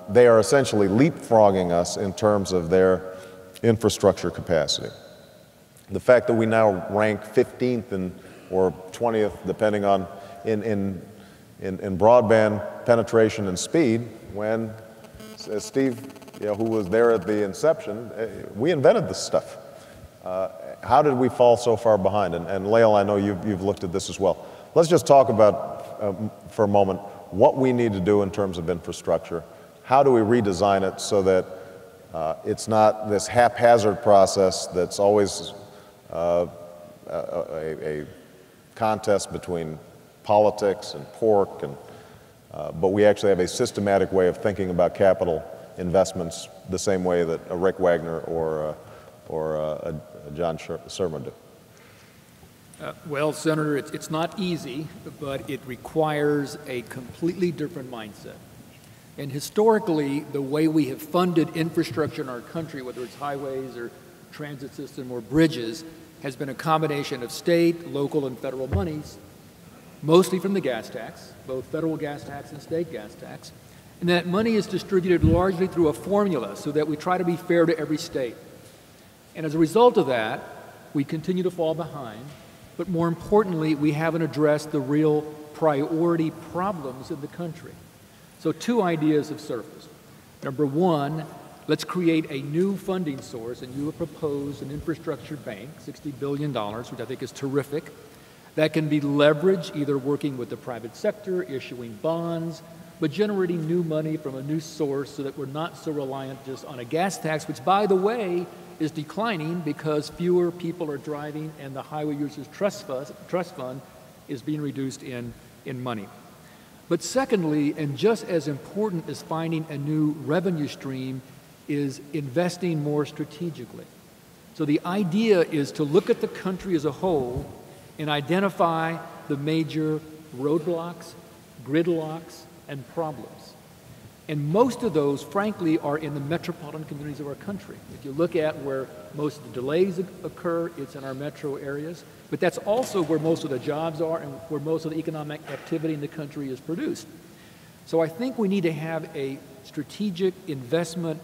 they are essentially leapfrogging us in terms of their infrastructure capacity. The fact that we now rank 15th or 20th, depending on in broadband penetration and speed, when, as Steve, who was there at the inception, we invented this stuff. How did we fall so far behind? And Lael, I know you've looked at this as well. Let's just talk about, for a moment, what we need to do in terms of infrastructure. How do we redesign it so that it's not this haphazard process that's always a contest between politics and pork, but we actually have a systematic way of thinking about capital investments the same way that a Rick Wagoner or a John Surma do.
Well, Senator, it's not easy, but it requires a completely different mindset. And historically, the way we have funded infrastructure in our country, whether it's highways or transit system or bridges, has been a combination of state, local, and federal monies, mostly from the gas tax, both federal gas tax and state gas tax. And that money is distributed largely through a formula so that we try to be fair to every state. And as a result of that, we continue to fall behind. But more importantly, we haven't addressed the real priority problems in the country. So two ideas have surfaced. Number one, let's create a new funding source, and you have proposed an infrastructure bank, $60 billion, which I think is terrific, that can be leveraged either working with the private sector, issuing bonds, but generating new money from a new source so that we're not so reliant just on a gas tax, which, by the way, is declining because fewer people are driving and the Highway Users Trust Fund is being reduced in money. But secondly, and just as important as finding a new revenue stream, is investing more strategically. So the idea is to look at the country as a whole and identify the major roadblocks, gridlocks, and problems. And most of those, frankly, are in the metropolitan communities of our country. If you look at where most of the delays occur, it's in our metro areas. But that's also where most of the jobs are and where most of the economic activity in the country is produced. So I think we need to have a strategic investment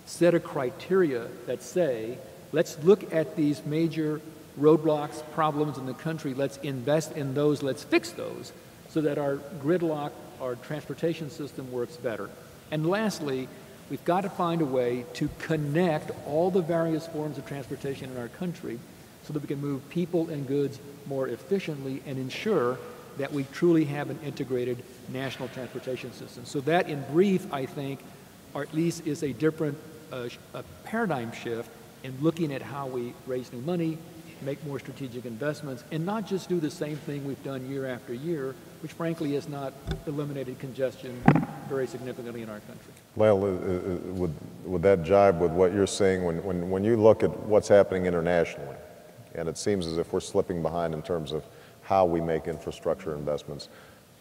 set of criteria that say, let's look at these major roadblocks, problems in the country, let's invest in those, let's fix those, so that our gridlock, our transportation system works better. And lastly, we've got to find a way to connect all the various forms of transportation in our country so that we can move people and goods more efficiently and ensure that we truly have an integrated national transportation system. So that, in brief, I think, or at least is a different a paradigm shift in looking at how we raise new money, make more strategic investments, and not just do the same thing we've done year after year, which frankly has not eliminated congestion very significantly in our country.
Lael, would that jibe with what you're saying when you look at what's happening internationally, and it seems as if we're slipping behind in terms of how we make infrastructure investments?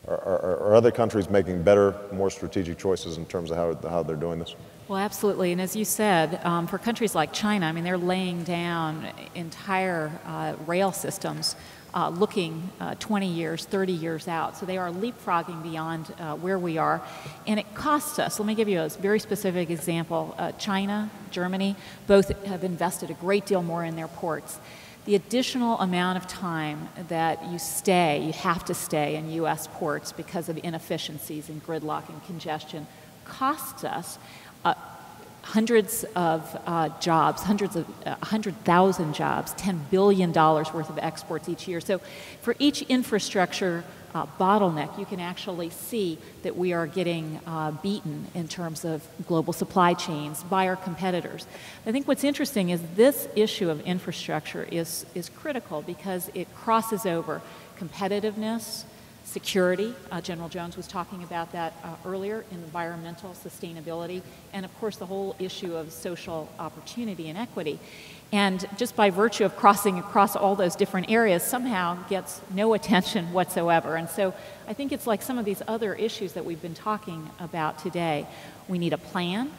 Are other countries making better, more strategic choices in terms of how they're doing this?
Well, absolutely. And as you said, for countries like China, I mean, they're laying down entire rail systems looking 20 years, 30 years out. So they are leapfrogging beyond where we are. And it costs us. Let me give you a very specific example. China, Germany, both have invested a great deal more in their ports. The additional amount of time that you have to stay in U.S. ports because of inefficiencies and gridlock and congestion costs us hundreds of jobs, 100,000 jobs, $10 billion worth of exports each year. So for each infrastructure bottleneck, you can actually see that we are getting beaten in terms of global supply chains by our competitors. I think what's interesting is this issue of infrastructure is critical because it crosses over competitiveness, security. General Jones was talking about that earlier, environmental sustainability, and of course the whole issue of social opportunity and equity. And just by virtue of crossing across all those different areas somehow gets no attention whatsoever. And so I think it's like some of these other issues that we've been talking about today. We need a plan.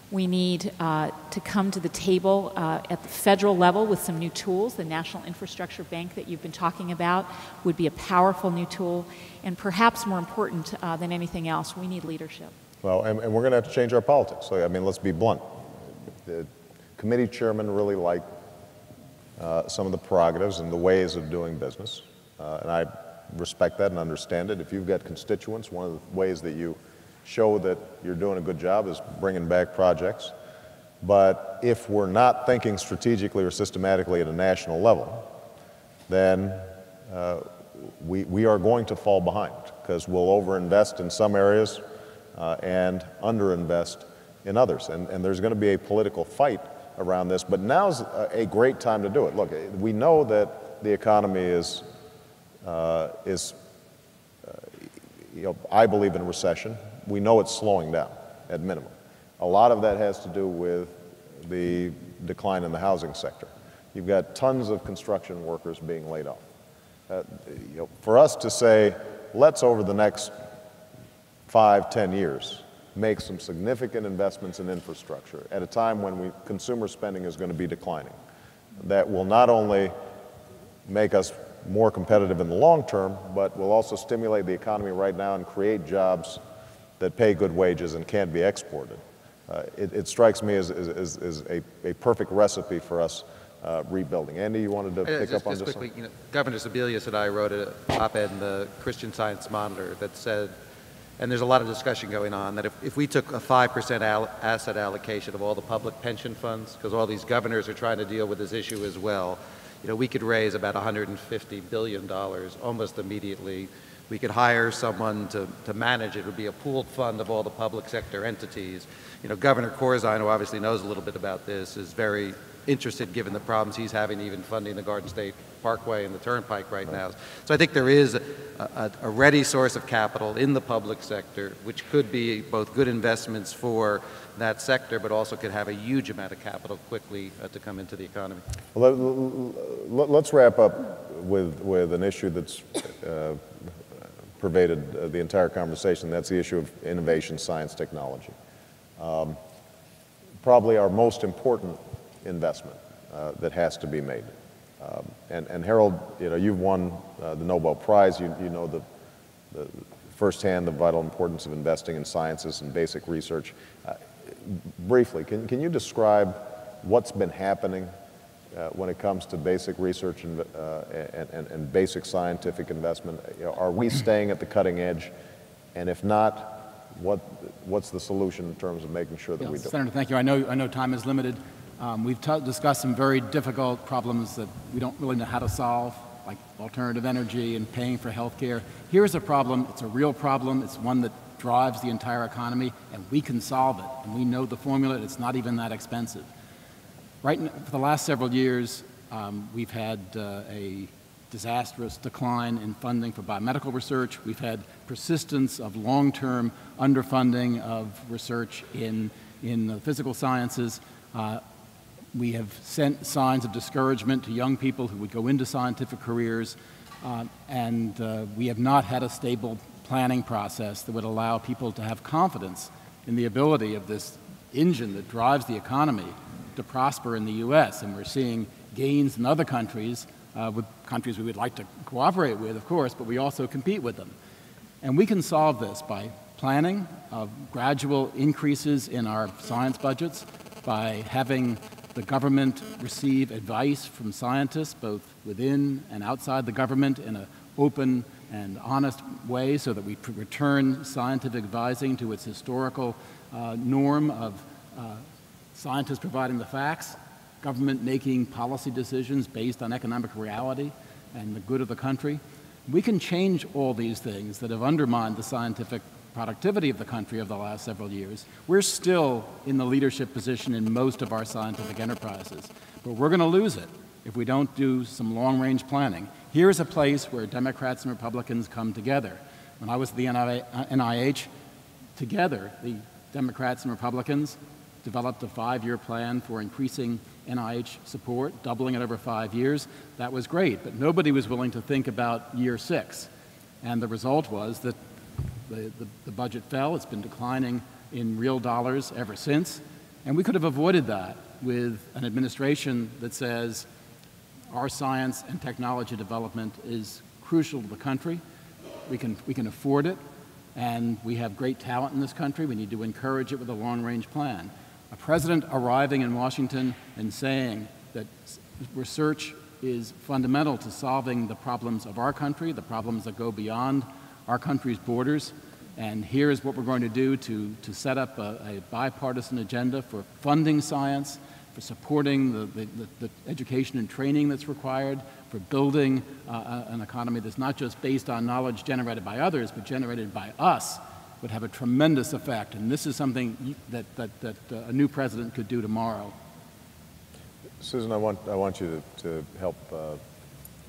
We need to come to the table at the federal level with some new tools. The National Infrastructure Bank that you've been talking about would be a powerful new tool. And perhaps more important than anything else, we need leadership.
Well, and we're going to have to change our politics. So, I mean, let's be blunt. The committee chairman really like some of the prerogatives and the ways of doing business. And I respect that and understand it. If you've got constituents, one of the ways that you show that you're doing a good job is bringing back projects. But if we're not thinking strategically or systematically at a national level, then we are going to fall behind, because we'll overinvest in some areas and underinvest in others. And there's going to be a political fight around this, but now's a great time to do it. Look, we know that the economy is I believe in a recession. We know it's slowing down at minimum. A lot of that has to do with the decline in the housing sector. You've got tons of construction workers being laid off. For us to say, let's over the next 5, 10 years make some significant investments in infrastructure at a time when consumer spending is going to be declining, that will not only make us more competitive in the long term, but will also stimulate the economy right now and create jobs that pay good wages and can be exported. It strikes me as a perfect recipe for us rebuilding. Andy, you wanted to pick up on this?
Just quickly, Governor Sebelius and I wrote an op-ed in the Christian Science Monitor that said, and there's a lot of discussion going on, that if we took a 5% asset allocation of all the public pension funds, because all these governors are trying to deal with this issue as well, we could raise about $150 billion almost immediately. We could hire someone to manage it. It would be a pooled fund of all the public sector entities. Governor Corzine, who obviously knows a little bit about this, is very interested, given the problems he's having even funding the Garden State Parkway and the Turnpike right now. So I think there is a ready source of capital in the public sector, which could be both good investments for that sector, but also could have a huge amount of capital quickly to come into the economy.
Well, let's wrap up with an issue that's pervaded the entire conversation. That's the issue of innovation, science, technology. Probably our most important investment that has to be made. And Harold, you've won the Nobel Prize. You know the firsthand the vital importance of investing in sciences and basic research. Briefly, can you describe what's been happening when it comes to basic research and basic scientific investment? Are we staying at the cutting edge? And if not, what's the solution in terms of making sure that we do?
Senator, thank you. I know time is limited. We've discussed some very difficult problems that we don't really know how to solve, like alternative energy and paying for health care. Here's a problem. It's a real problem. It's one that drives the entire economy, and we can solve it. And we know the formula. It's not even that expensive. For the last several years, we've had a disastrous decline in funding for biomedical research. We've had persistence of long-term underfunding of research in the physical sciences. We have sent signs of discouragement to young people who would go into scientific careers, and we have not had a stable planning process that would allow people to have confidence in the ability of this engine that drives the economy to prosper in the U.S. And we're seeing gains in other countries, with countries we would like to cooperate with, of course, but we also compete with them. And we can solve this by planning gradual increases in our science budgets, by having the government receive advice from scientists, both within and outside the government, in an open and honest way, so that we return scientific advising to its historical norm of scientists providing the facts, government making policy decisions based on economic reality and the good of the country. We can change all these things that have undermined the scientific productivity of the country over the last several years. We're still in the leadership position in most of our scientific enterprises, but we're going to lose it if we don't do some long-range planning. Here's a place where Democrats and Republicans come together. When I was at the NIH, together, the Democrats and Republicans developed a 5-year plan for increasing NIH support, doubling it over 5 years. That was great, but nobody was willing to think about year 6. And the result was that the budget fell. It's been declining in real dollars ever since. And we could have avoided that with an administration that says our science and technology development is crucial to the country. We can afford it, and we have great talent in this country. We need to encourage it with a long-range plan. A president arriving in Washington and saying that research is fundamental to solving the problems of our country, the problems that go beyond our country's borders, and here's what we're going to do to set up a bipartisan agenda for funding science, for supporting the education and training that's required, for building an economy that's not just based on knowledge generated by others, but generated by us, would have a tremendous effect. And this is something that a new president could do tomorrow.
Susan, I want you to help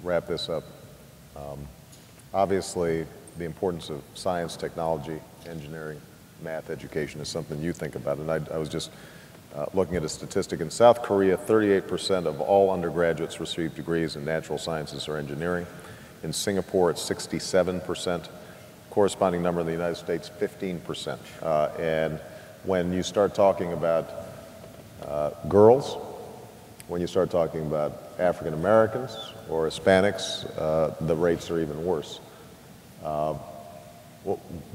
wrap this up. Obviously, the importance of science, technology, engineering, math education is something you think about. And I was just looking at a statistic. In South Korea, 38% of all undergraduates receive degrees in natural sciences or engineering. In Singapore, it's 67%. Corresponding number in the United States, 15%. And when you start talking about girls, when you start talking about African Americans or Hispanics, the rates are even worse.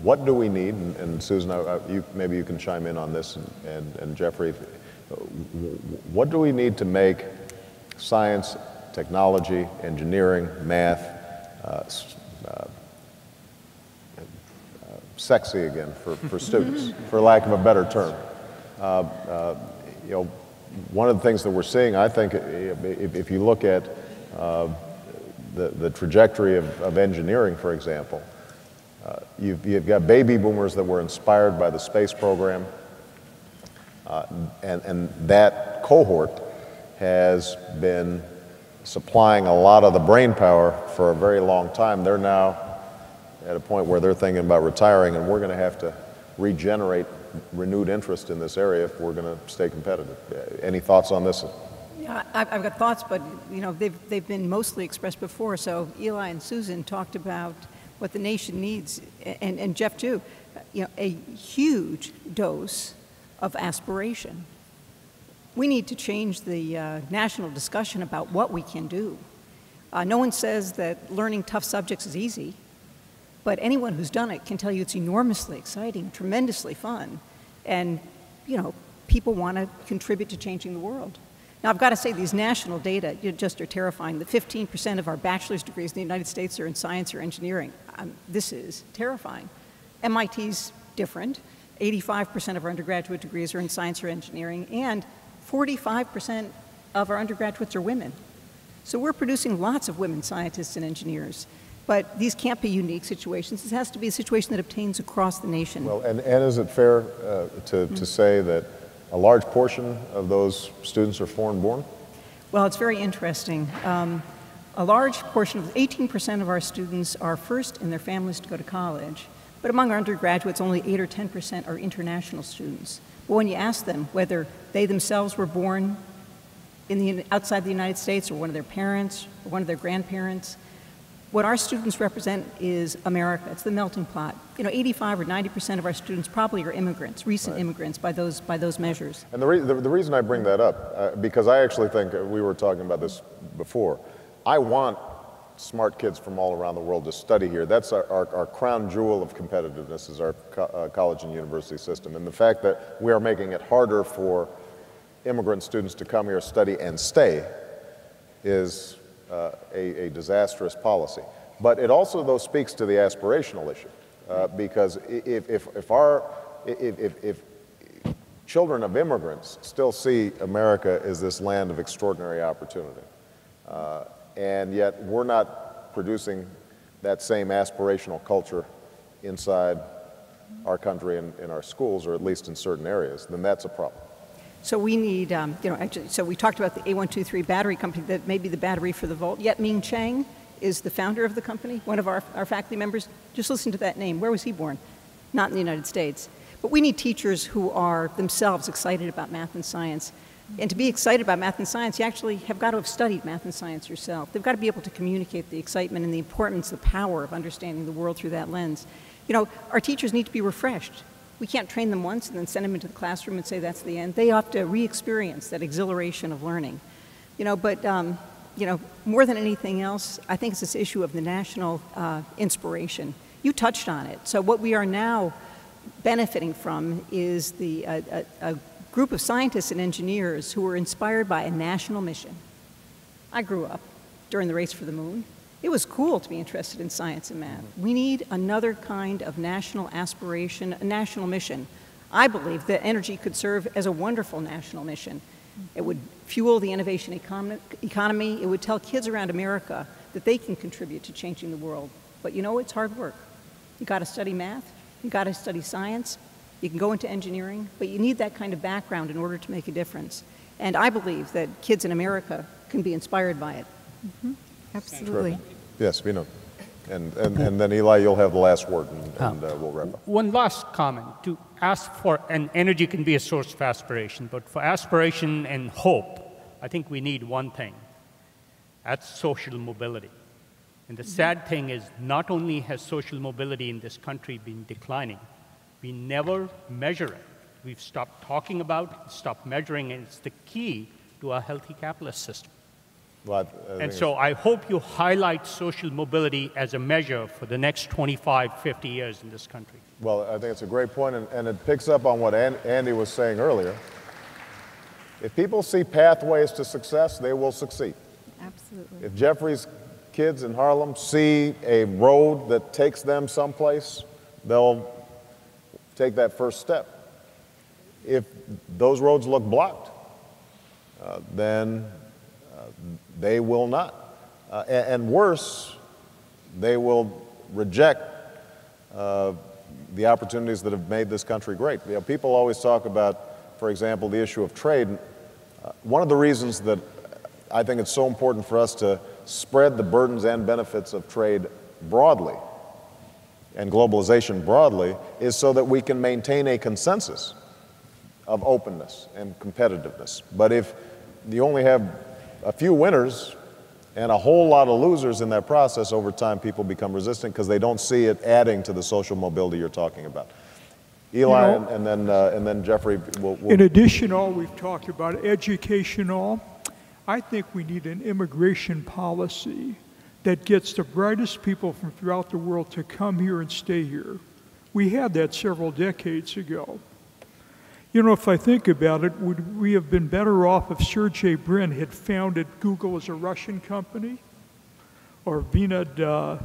What do we need, and Susan, maybe you can chime in on this, and Geoffrey, what do we need to make science, technology, engineering, math sexy again for students, for lack of a better term? You know, one of the things that we're seeing, I think, if you look at the trajectory of engineering, for example, you've got baby boomers that were inspired by the space program, and that cohort has been supplying a lot of the brain power for a very long time. They're now at a point where they're thinking about retiring, and we're going to have to regenerate renewed interest in this area if we're going to stay competitive. Any thoughts on this?
Yeah, I've got thoughts, but you know they've been mostly expressed before. So Eli and Susan talked about what the nation needs, and Jeff too. You know, a huge dose of aspiration. We need to change the national discussion about what we can do. No one says that learning tough subjects is easy, but anyone who's done it can tell you it's enormously exciting, tremendously fun, and you know, people want to contribute to changing the world. Now, I've got to say, these national data just are terrifying. The 15% of our bachelor's degrees in the United States are in science or engineering. This is terrifying. MIT's different. 85% of our undergraduate degrees are in science or engineering, and 45% of our undergraduates are women. So we're producing lots of women scientists and engineers. But these can't be unique situations. This has to be a situation that obtains across the nation.
Well, and is it fair to say that a large portion of those students are foreign-born?
Well, it's very interesting. A large portion of 18% of our students are first in their families to go to college. But among our undergraduates, only 8 or 10% are international students. But when you ask them whether they themselves were born outside the United States, or one of their parents, or one of their grandparents, what our students represent is America. It's the melting pot. You know, 85 or 90% of our students probably are immigrants, recent immigrants by those measures.
And the reason I bring that up, because I actually think, we were talking about this before, I want smart kids from all around the world to study here. That's our crown jewel of competitiveness, is our college and university system. And the fact that we are making it harder for immigrant students to come here, study, and stay is a disastrous policy. But it also, though, speaks to the aspirational issue, because if children of immigrants still see America as this land of extraordinary opportunity, and yet we're not producing that same aspirational culture inside our country and in our schools, or at least in certain areas, then that's a problem.
So we need, actually, so we talked about the A123 battery company that may be the battery for the Volt. Yet Ming Chang is the founder of the company, one of our faculty members. Just listen to that name. Where was he born? Not in the United States. But we need teachers who are themselves excited about math and science. And to be excited about math and science, you actually have got to have studied math and science yourself. They've got to be able to communicate the excitement and the importance, the power of understanding the world through that lens. You know, our teachers need to be refreshed. We can't train them once and then send them into the classroom and say that's the end. They have to re-experience that exhilaration of learning. You know, but you know, more than anything else, I think it's this issue of the national inspiration. You touched on it. So what we are now benefiting from is a group of scientists and engineers who were inspired by a national mission. I grew up during the race for the moon. It was cool to be interested in science and math. We need another kind of national aspiration, a national mission. I believe that energy could serve as a wonderful national mission. It would fuel the innovation economy. It would tell kids around America that they can contribute to changing the world. But you know, it's hard work. You got to study math. You got to study science. You can go into engineering, but you need that kind of background in order to make a difference. And I believe that kids in America can be inspired by it.
Mm-hmm. Absolutely.
Terrific. Yes, Vinod. And then Eli, you'll have the last word, and we'll wrap up.
One last comment. To ask for, and energy can be a source of aspiration, but for aspiration and hope, I think we need one thing. That's social mobility. And the sad thing is, not only has social mobility in this country been declining, we never measure it. We've stopped talking about it, stopped measuring it. It's the key to a healthy capitalist system.
Well,
and so I hope you highlight social mobility as a measure for the next 25, 50 years in this country.
Well, I think it's a great point, and it picks up on what Andy was saying earlier. If people see pathways to success, they will succeed.
Absolutely.
If Geoffrey's kids in Harlem see a road that takes them someplace, they'll take that first step. If those roads look blocked, then they will not. And worse, they will reject the opportunities that have made this country great. You know, people always talk about, for example, the issue of trade. One of the reasons that I think it's so important for us to spread the burdens and benefits of trade broadly and globalization broadly is so that we can maintain a consensus of openness and competitiveness. But if you only have a few winners and a whole lot of losers in that process, over time people become resistant because they don't see it adding to the social mobility you're talking about. Eli, you know, and then Geoffrey will...
In addition to all we've talked about, educational, I think we need an immigration policy that gets the brightest people from throughout the world to come here and stay here. We had that several decades ago. You know, if I think about it, would we have been better off if Sergey Brin had founded Google as a Russian company? Or Vinod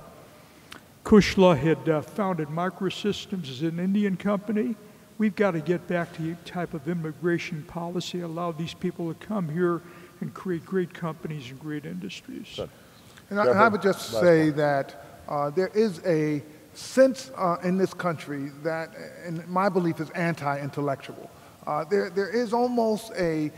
Khosla had founded Microsystems as an Indian company? We've got to get back to the type of immigration policy, allow these people to come here and create great companies and great industries.
Sure.
And I would just say that there is a sense in this country that, in my belief, is anti-intellectual. There is almost a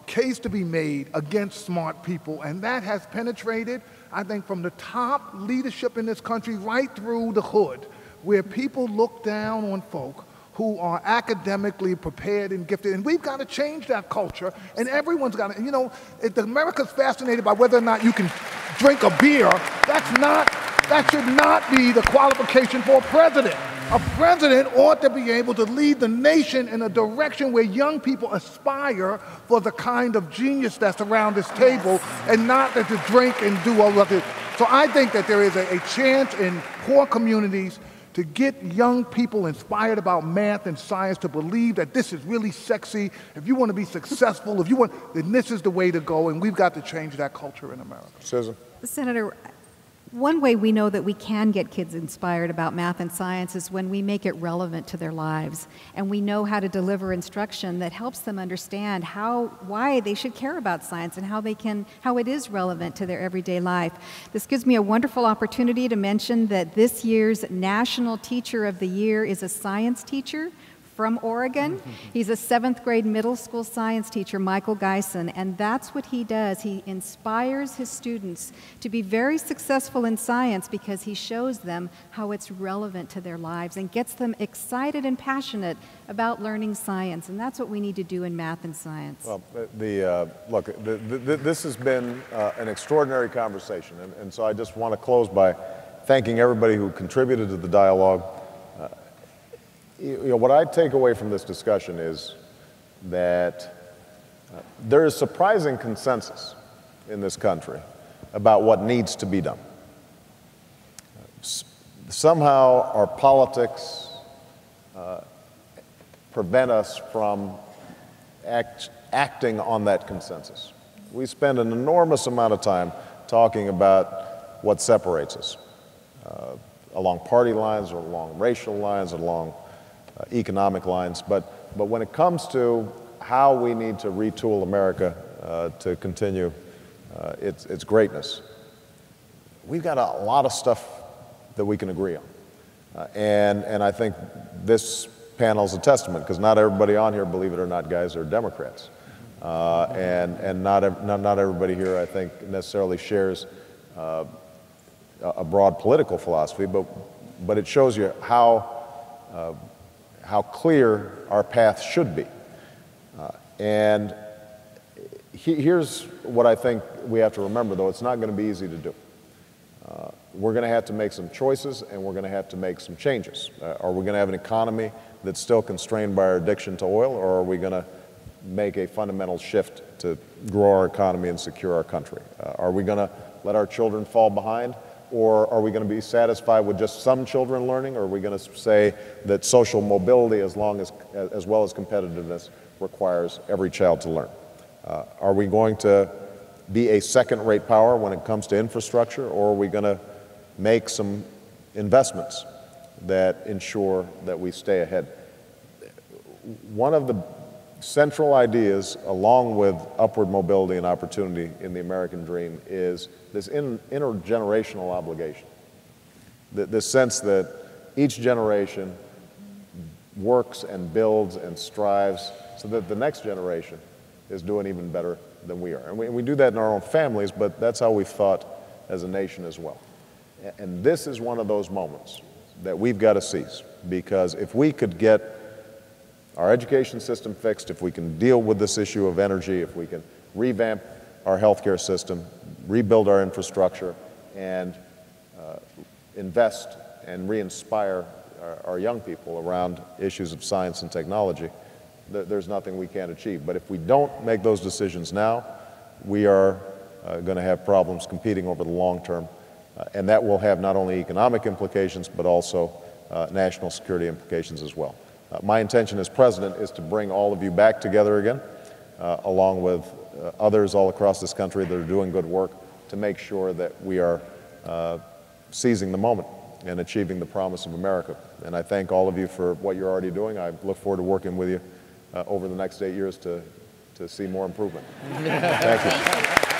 case to be made against smart people, and that has penetrated, I think, from the top leadership in this country right through the hood, where people look down on folk who are academically prepared and gifted. And we've got to change that culture, and everyone's got to, you know, if America's fascinated by whether or not you can drink a beer, that should not be the qualification for a president. A president ought to be able to lead the nation in a direction where young people aspire for the kind of genius that's around this table, and not to drink and do all of it. So I think that there is a chance in poor communities to get young people inspired about math and science to believe that this is really sexy. If you want to be successful, then this is the way to go, and we've got to change that culture in America.
Susan.
Senator, one way we know that we can get kids inspired about math and science is when we make it relevant to their lives, and we know how to deliver instruction that helps them understand why they should care about science and how it is relevant to their everyday life. This gives me a wonderful opportunity to mention that this year's National Teacher of the Year is a science teacher. from Oregon. He's a 7th grade middle school science teacher, Michael Geisen, and that's what he does. He inspires his students to be very successful in science because he shows them how it's relevant to their lives and gets them excited and passionate about learning science, and that's what we need to do in math and science.
Well, look, this has been an extraordinary conversation, and so I just want to close by thanking everybody who contributed to the dialogue. What I take away from this discussion is that there is surprising consensus in this country about what needs to be done. Somehow our politics prevent us from acting on that consensus. We spend an enormous amount of time talking about what separates us, along party lines or along racial lines, or along economic lines, but when it comes to how we need to retool America to continue its greatness, we've got a lot of stuff that we can agree on. And I think this panel is a testament, because not everybody on here, believe it or not, guys, are Democrats. And not everybody here, I think, necessarily shares a broad political philosophy, but it shows you how clear our path should be. And here's what I think we have to remember, though. It's not going to be easy to do. We're going to have to make some choices, and we're going to have to make some changes. Are we going to have an economy that's still constrained by our addiction to oil, or are we going to make a fundamental shift to grow our economy and secure our country? Are we going to let our children fall behind, or are we going to be satisfied with just some children learning, or are we going to say that social mobility, as well as competitiveness, requires every child to learn? Are we going to be a second-rate power when it comes to infrastructure, or are we going to make some investments that ensure that we stay ahead? One of the central ideas, along with upward mobility and opportunity in the American dream, is this intergenerational obligation. This sense that each generation works and builds and strives so that the next generation is doing even better than we are. And we do that in our own families, but that's how we've thought as a nation as well. And this is one of those moments that we've got to seize, because if we could get our education system fixed, if we can deal with this issue of energy, if we can revamp our healthcare system, rebuild our infrastructure, and invest and re-inspire our young people around issues of science and technology, there's nothing we can't achieve. But if we don't make those decisions now, we are going to have problems competing over the long term, and that will have not only economic implications, but also national security implications as well. My intention as president is to bring all of you back together again, along with others all across this country that are doing good work, to make sure that we are seizing the moment and achieving the promise of America. And I thank all of you for what you're already doing. I look forward to working with you over the next 8 years to see more improvement. Thank you.